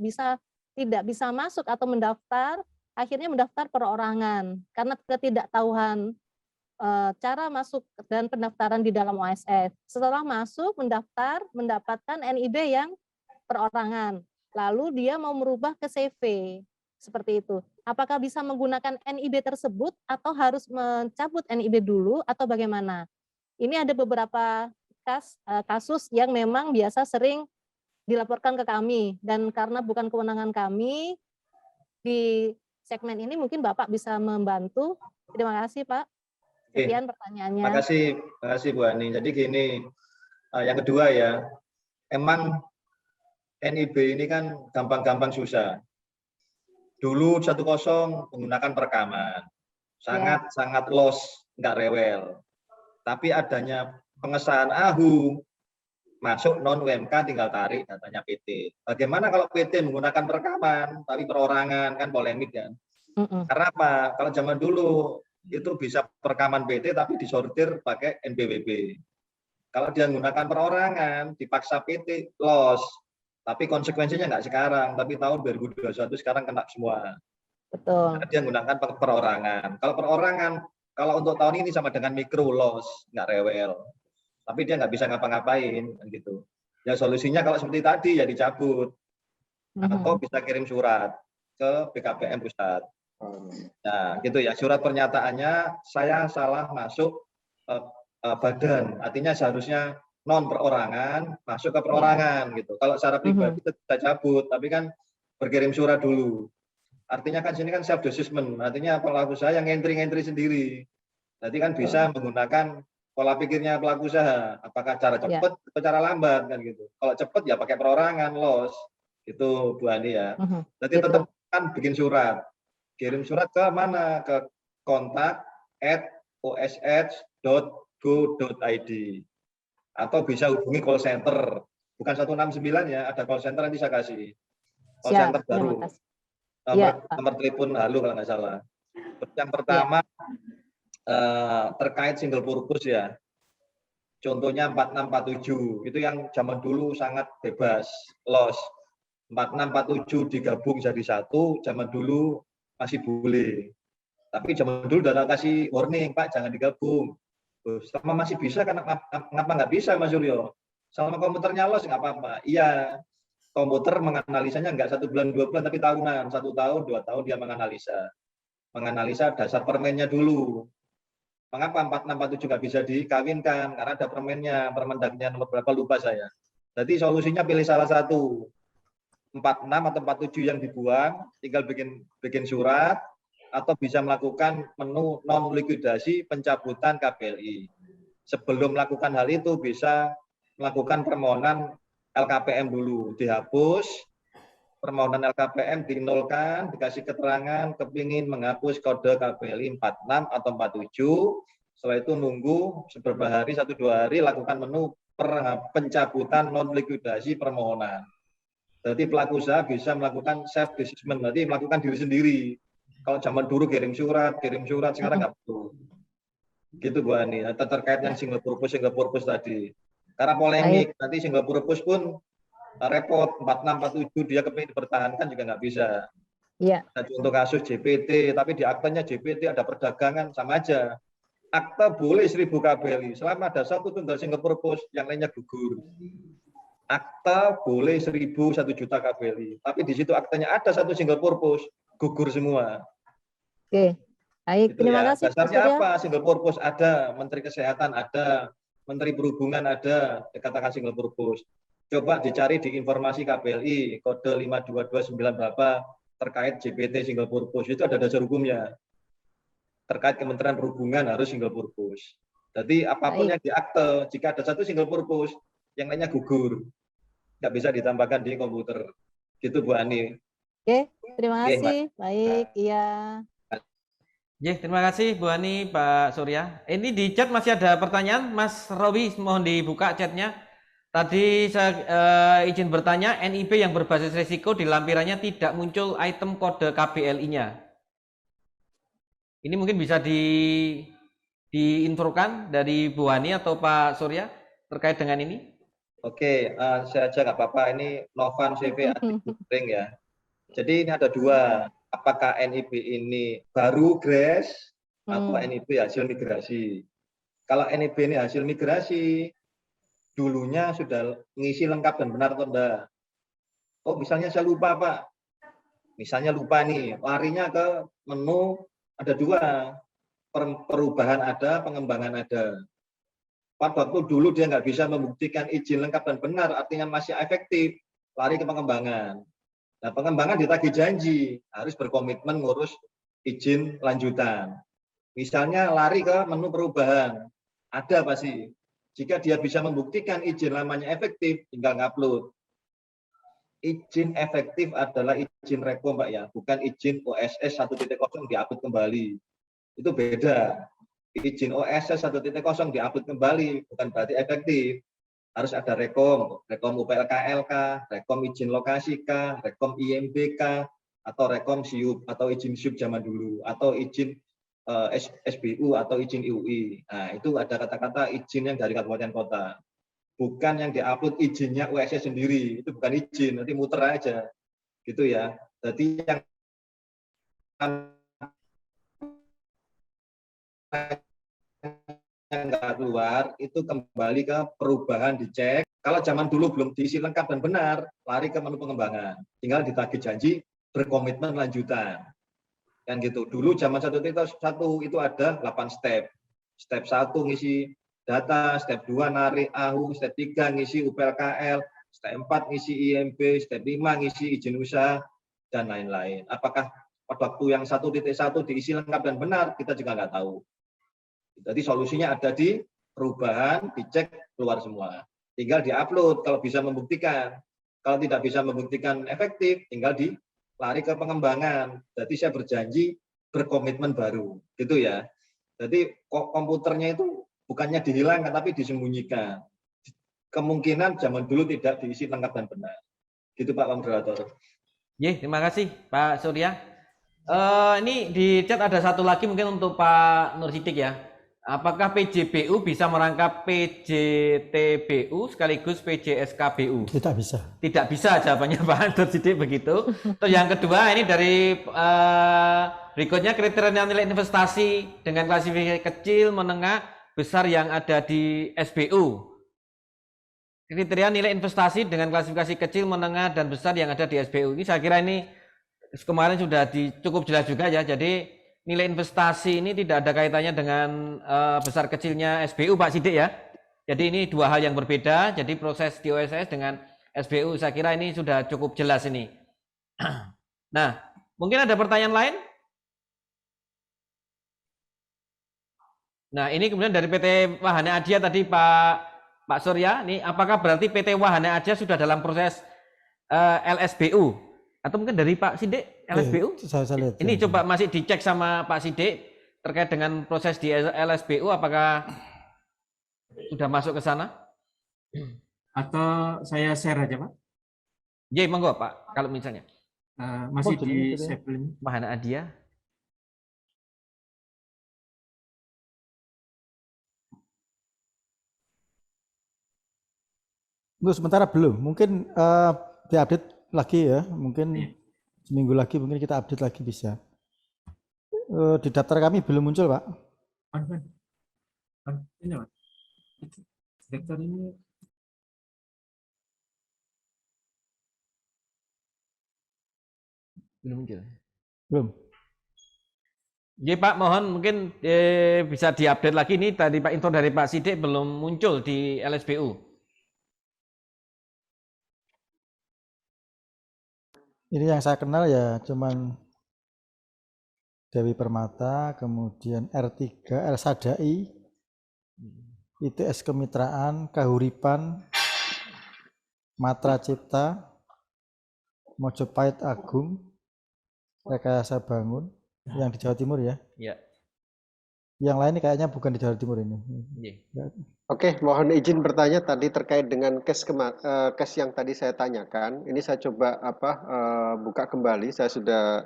bisa masuk atau mendaftar, akhirnya mendaftar perorangan karena ketidaktahuan cara masuk dan pendaftaran di dalam OSS. Setelah masuk, mendaftar, mendapatkan NIB yang perorangan. Lalu dia mau merubah ke CV, seperti itu. Apakah bisa menggunakan NIB tersebut atau harus mencabut NIB dulu atau bagaimana? Ini ada beberapa kasus yang memang biasa sering dilaporkan ke kami. Dan karena bukan kewenangan kami, di segmen ini mungkin Bapak bisa membantu. Terima kasih Pak. Sekian pertanyaannya. Terima kasih Bu Ani. Jadi gini, yang kedua ya, emang NIB ini kan gampang-gampang susah. Dulu 10 menggunakan perekaman. Sangat los, nggak rewel. Tapi adanya pengesahan AHU, masuk non-UMK tinggal tarik datanya PT. Bagaimana kalau PT menggunakan perekaman, tapi perorangan, kan polemik kan? Karena apa? Kalau zaman dulu itu bisa perekaman PT tapi disortir pakai NPWP. Kalau dia menggunakan perorangan, dipaksa PT, los. Tapi konsekuensinya nggak sekarang, tapi tahun 2021 sekarang kena semua. Betul. Dia menggunakan perorangan. Kalau perorangan, kalau untuk tahun ini sama dengan mikro loss, nggak rewel. Tapi dia nggak bisa ngapa-ngapain, gitu. Ya solusinya kalau seperti tadi ya dicabut. Atau bisa kirim surat ke BKPM Pusat. Nah, gitu ya. Surat pernyataannya, saya salah masuk badan. Artinya seharusnya non perorangan masuk ke perorangan gitu. Kalau secara pribadi itu kita cabut, tapi kan berkirim surat dulu. Artinya kan sini kan self assessment, artinya pelaku usaha yang entry sendiri. Jadi kan bisa menggunakan pola pikirnya pelaku usaha, apakah cara cepat atau cara lambat kan gitu. Kalau cepat ya pakai perorangan, los. Itu Bu Ani ya. Jadi tetap kan bikin surat. Kirim surat ke mana? Ke kontak@osh.go.id. Atau bisa hubungi call center, bukan 169 ya, ada call center nanti saya kasih call center baru, nomor telepon halo kalau nggak salah. Yang pertama terkait single purpose ya, contohnya 4647 itu yang zaman dulu sangat bebas, los. 4647 digabung jadi satu, zaman dulu masih boleh, tapi zaman dulu udah kasih warning, Pak jangan digabung. Selama masih bisa, kenapa nggak bisa Mas Suryo? Selama komputernya los nggak apa-apa. Iya, komputer menganalisanya nggak 1 bulan 2 bulan, tapi tahunan, 1 tahun 2 tahun dia menganalisa dasar permennya dulu. Mengapa 4647 nggak bisa dikawinkan? Karena ada permennya, Permendagnya nomor berapa lupa saya. Jadi solusinya pilih salah satu, 46 atau 47 yang dibuang, tinggal bikin surat. Atau bisa melakukan menu non likuidasi pencabutan KBLI. Sebelum melakukan hal itu bisa melakukan permohonan LKPM dulu, dihapus, permohonan LKPM dinolkan, dikasih keterangan kepingin menghapus kode KBLI 46 atau 47, setelah itu nunggu beberapa hari, 1-2 hari, lakukan menu pencabutan non likuidasi permohonan. Jadi pelaku usaha bisa melakukan self assessment, berarti melakukan diri sendiri. Kalau zaman dulu kirim surat, sekarang nggak perlu. Gitu Bu Ani. Terkait yang single purpose tadi. Karena polemik, nanti single purpose pun repot. 4647 dia kepingin dipertahankan juga nggak bisa. Iya. Nah, untuk kasus JPT, tapi di aktanya JPT ada perdagangan, sama aja. Akta boleh 1000 KBLI, selama ada satu tunggal single purpose, yang lainnya gugur. Akta boleh 1 juta KBLI, tapi di situ aktanya ada satu single purpose, gugur semua. Oke, baik. Gitu Terima ya. kasih. Dasarnya apa? Single purpose ada, Menteri Kesehatan ada, Menteri Perhubungan ada, dikatakan single purpose. Coba dicari di informasi KBLI, kode 5229 berapa, terkait JPT single purpose, itu ada dasar hukumnya. Terkait Kementerian Perhubungan harus single purpose. Jadi apapun yang di akte, jika ada satu single purpose, yang lainnya gugur. Nggak bisa ditambahkan di komputer. Gitu Bu Ani. Oke, terima kasih. Baik, iya. Ya, terima kasih Bu Ani, Pak Surya. Ini di chat masih ada pertanyaan, Mas Rowi, mohon dibuka chatnya. Tadi saya izin bertanya, NIB yang berbasis risiko di lampirannya tidak muncul item kode KBLI-nya. Ini mungkin bisa diinfokan dari Bu Ani atau Pak Surya terkait dengan ini? Oke, saya aja nggak apa-apa. Ini Novan CV Ring ya. Jadi ini ada dua. Apakah NIB ini baru GRES atau NIB hasil migrasi? Kalau NIB ini hasil migrasi, dulunya sudah ngisi lengkap dan benar atau enggak? Oh, misalnya saya lupa Pak. Misalnya lupa nih, larinya ke menu ada dua. Perubahan ada, pengembangan ada. Pada waktu dulu dia nggak bisa membuktikan izin lengkap dan benar, artinya masih efektif, lari ke pengembangan. Nah, pengembangan ditagih janji, harus berkomitmen ngurus izin lanjutan. Misalnya lari ke menu perubahan, ada pasti. Jika dia bisa membuktikan izin lamanya efektif, tinggal ngupload. izin efektif adalah izin rekom, Pak ya, bukan izin OSS 1.0 diupload kembali. Itu beda. Izin OSS 1.0 diupload kembali, bukan berarti efektif. Harus ada rekom UPLKLK, rekom izin lokasi K, rekom IMBK, atau rekom SIUP, atau izin SIUP zaman dulu, atau izin SBU, atau izin IUI. Nah, itu ada kata-kata izin yang dari kabupaten kota. Bukan yang diupload izinnya USS sendiri, itu bukan izin, nanti muter aja, gitu ya. Jadi yang nggak keluar itu kembali ke perubahan dicek. Kalau zaman dulu belum diisi lengkap dan benar, lari ke menu pengembangan, tinggal ditagih janji berkomitmen lanjutan. Kan gitu. Dulu zaman 1.1 itu ada 8 step. Step 1 ngisi data, step 2 narik AHU, step 3 ngisi UPLKL, step 4 ngisi IMB, step 5 ngisi izin usaha, dan lain-lain. Apakah pada waktu yang 1.1 diisi lengkap dan benar, kita juga nggak tahu. Jadi solusinya ada di perubahan, dicek, keluar semua. Tinggal diupload kalau bisa membuktikan. Kalau tidak bisa membuktikan efektif, tinggal lari ke pengembangan. Jadi saya berjanji berkomitmen baru. Gitu ya. Jadi komputernya itu bukannya dihilangkan, tapi disembunyikan. Kemungkinan zaman dulu tidak diisi lengkap dan benar. Gitu Pak Moderator. Terima kasih Pak Surya. Ini di chat ada satu lagi mungkin untuk Pak Nur Sidik ya. Apakah PJBU bisa merangkap PJTBU sekaligus PJSKBU? Tidak bisa. Tidak bisa jawabannya Pak Nur Sidik begitu. Terus yang kedua ini dari berikutnya kriteria nilai investasi dengan klasifikasi kecil, menengah, besar yang ada di SBU. Kriteria nilai investasi dengan klasifikasi kecil, menengah, dan besar yang ada di SBU. Ini saya kira ini kemarin sudah cukup jelas juga ya. Jadi nilai investasi ini tidak ada kaitannya dengan besar kecilnya SBU Pak Sidik ya. Jadi ini dua hal yang berbeda. Jadi proses di OSS dengan SBU saya kira ini sudah cukup jelas ini. Nah, mungkin ada pertanyaan lain? Nah, ini kemudian dari PT Wahana Adya tadi Pak Surya, ini apakah berarti PT Wahana Adya sudah dalam proses LSBU? Atau mungkin dari Pak Sidik LSBU? Saya lihat. Ini coba masih dicek sama Pak Sidik terkait dengan proses di LSBU, apakah sudah masuk ke sana? Atau saya share aja Pak? Ya, monggo Pak, kalau misalnya. Masih di share belum? Wahana Adya. Untuk sementara belum, mungkin diupdate lagi ya, mungkin seminggu lagi mungkin kita update lagi bisa. Di daftar kami belum muncul Pak. Ini Pak, daftar ini belum muncul. Belum. Ya Pak, mohon mungkin bisa diupdate lagi nih, tadi Pak info dari Pak Sidik belum muncul di LSBU. Ini yang saya kenal ya cuman Dewi Permata, kemudian R3, Elsadai, ITS Kemitraan, Kahuripan, Matra Cipta, Mojopahit Agung, Rekayasa Bangun, yang di Jawa Timur ya. Ya. Yang lain ini kayaknya bukan di Jawa Timur ini. Ya. Oke, mohon izin bertanya tadi terkait dengan case yang tadi saya tanyakan. Ini saya coba buka kembali. Saya sudah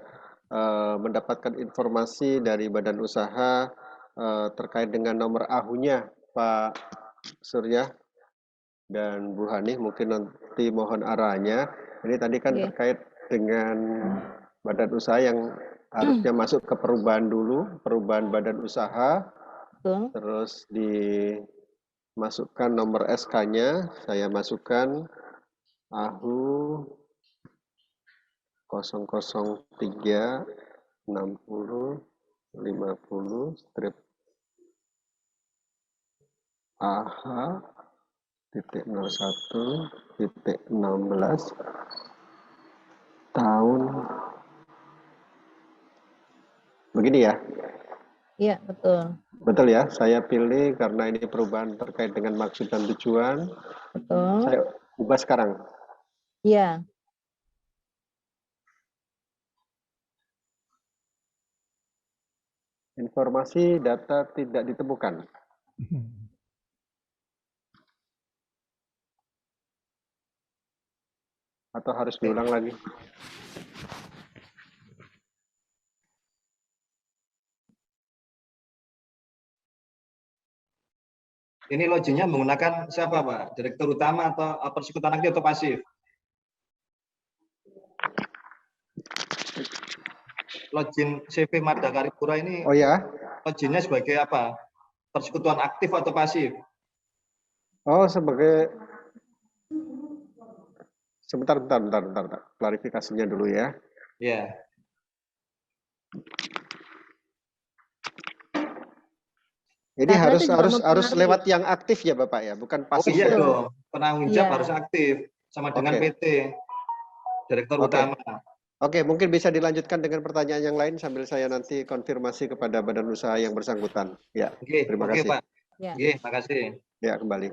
mendapatkan informasi dari Badan Usaha terkait dengan nomor AHU-nya Pak Surya dan Bu Hani. Mungkin nanti mohon arahnya. Ini tadi kan terkait dengan Badan Usaha yang harusnya masuk ke perubahan dulu, perubahan Badan Usaha. Terus dimasukkan nomor SK-nya, saya masukkan AHU 003 60 50 strip AH titik 01 titik 16 tahun begini ya. Iya, betul. Betul ya, saya pilih karena ini perubahan terkait dengan maksud dan tujuan. Betul. Saya ubah sekarang. Iya. Informasi data tidak ditemukan. Atau harus diulang lagi? Ini login-nya menggunakan siapa, Pak? Direktur utama atau persekutuan aktif atau pasif? Login CV Marda Karipura ini Oh ya? login-nya sebagai apa? Persekutuan aktif atau pasif? Oh, sebagai sebentar. Klarifikasinya dulu ya. Ya. Ini Karena harus itu juga harus mempengaruhi. lewat yang aktif ya Bapak ya, bukan Oh pasif. iya ya? dong, penanggung jawab Iya. harus aktif sama dengan Oke. PT, Direktur Oke. Utama. Oke, mungkin bisa dilanjutkan dengan pertanyaan yang lain sambil saya nanti konfirmasi kepada badan usaha yang bersangkutan. Ya, Oke, terima oke kasih. Pak. Ya. Oke, makasih. Ya, kembali.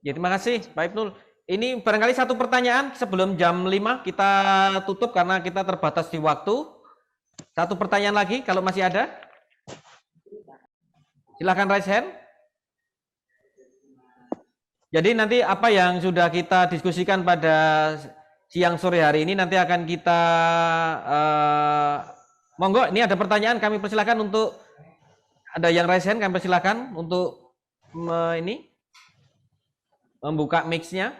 Ya, terima kasih Pak Ibnul. Ini barangkali satu pertanyaan sebelum jam 5 kita tutup karena kita terbatas di waktu. Satu pertanyaan lagi kalau masih ada. Silakan raise hand. Jadi nanti apa yang sudah kita diskusikan pada siang sore hari ini nanti akan kita monggo ini ada pertanyaan kami persilakan untuk ada yang raise hand kami persilakan untuk ini membuka mic-nya.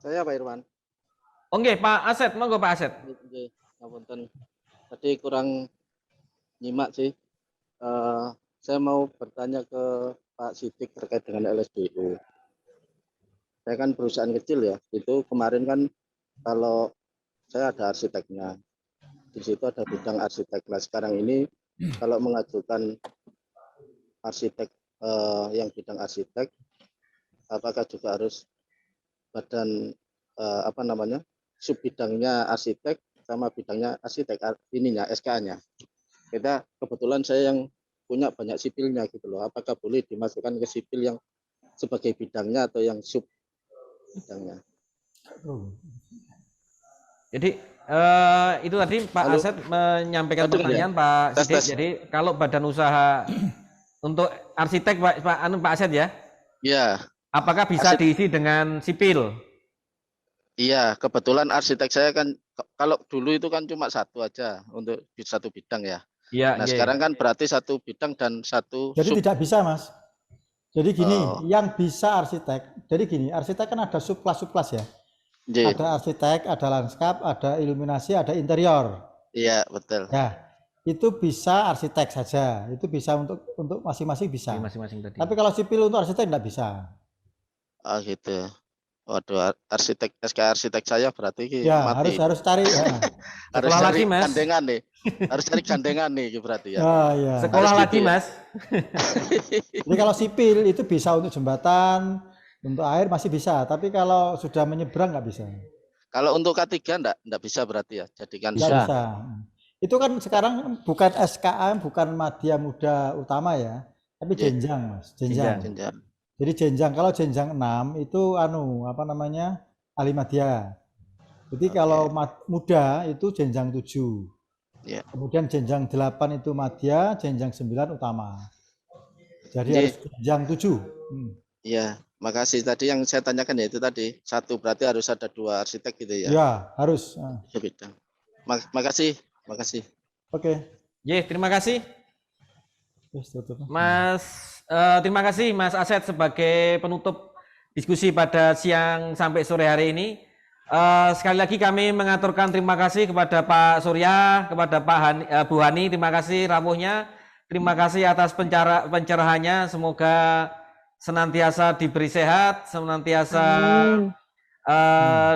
Saya Pak Irwan. Oke, Pak Aset, monggo Pak Aset. Oke, ngapunten. Tadi kurang nyimak sih. Saya mau bertanya ke Pak Sidik terkait dengan LSBU. Saya kan perusahaan kecil ya. Itu kemarin kan kalau saya ada arsiteknya. Di situ ada bidang arsitek. Nah, sekarang ini kalau mengajukan arsitek yang bidang arsitek, apakah juga harus badan sub bidangnya arsitek sama bidangnya arsitek ininya SK-nya. Kita kebetulan saya yang punya banyak sipilnya gitu loh. Apakah boleh dimasukkan ke sipil yang sebagai bidangnya atau yang sub bidangnya? Jadi itu tadi Pak Halo. Aset menyampaikan Betul, pertanyaan ya? Pak Tes, Sidik. tes. Jadi kalau badan usaha untuk arsitek Pak Aset ya, Iya. apakah bisa diisi dengan sipil? Iya, kebetulan arsitek saya kan kalau dulu itu kan cuma satu aja untuk satu bidang ya. Iya, Nah, iya. sekarang kan berarti satu bidang dan satu Jadi sub. tidak bisa, Mas. Jadi gini, Oh. yang bisa arsitek. Jadi gini, arsitek kan ada subclass ya. Iya. Ada arsitek, ada lanskap, ada iluminasi, ada interior. Iya, betul. Ya, itu bisa arsitek saja. Itu bisa untuk masing-masing bisa. Masing-masing tadi. Tapi kalau sipil untuk arsitek tidak bisa. Oh gitu. Waduh, arsitek SK arsitek saya berarti Ya, mati. harus cari. Ya. Harus Sekolah cari lagi, Mas. gandengan nih. Harus cari gandengan nih berarti ya. Ya. Sekolah Harus lagi, gitu ya. Mas. Jadi kalau sipil itu bisa untuk jembatan, untuk air masih bisa. Tapi kalau sudah menyeberang nggak bisa. Kalau untuk K3 enggak bisa berarti ya. Jadikan Nggak bisa. Itu kan sekarang bukan SKM, bukan Madya Muda Utama ya, tapi Iya. jenjang, Mas. Jenjang. jenjang. Jadi jenjang, kalau jenjang 6 itu ahli madya. Jadi kalau muda itu jenjang 7. Ya. Kemudian jenjang 8 itu madya, jenjang 9 utama. Jadi harus jenjang 7. Iya, makasih. Tadi yang saya tanyakan ya itu tadi. Satu berarti harus ada 2 arsitek gitu ya. Ya, harus. Bidang. Makasih. Oke. Ye, terima kasih. Terus tutup. Terima kasih Mas Aset sebagai penutup diskusi pada siang sampai sore hari ini. Sekali lagi kami mengaturkan terima kasih kepada Pak Surya, kepada Bu Hani, terima kasih rawuhnya, terima kasih atas pencerahannya. Semoga senantiasa diberi sehat, senantiasa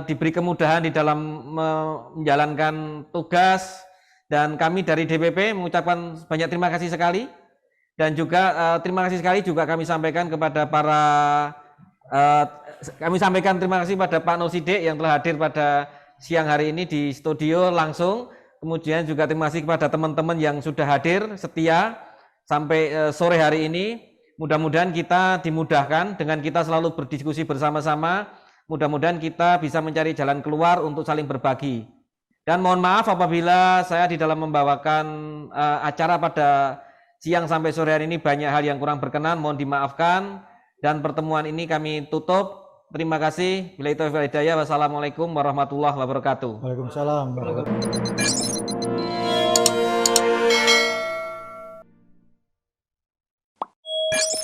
diberi kemudahan di dalam menjalankan tugas. Dan kami dari DPP mengucapkan banyak terima kasih sekali. Dan juga terima kasih sekali juga kami sampaikan kepada terima kasih pada Pak Nur Sidik yang telah hadir pada siang hari ini di studio langsung. Kemudian juga terima kasih kepada teman-teman yang sudah hadir setia sampai sore hari ini. Mudah-mudahan kita dimudahkan dengan kita selalu berdiskusi bersama-sama. Mudah-mudahan kita bisa mencari jalan keluar untuk saling berbagi. Dan mohon maaf apabila saya di dalam membawakan acara pada siang sampai sore hari ini banyak hal yang kurang berkenan, mohon dimaafkan. Dan pertemuan ini kami tutup. Terima kasih. Billahi taufiq wal hidayah. Wassalamualaikum warahmatullahi wabarakatuh. Waalaikumsalam.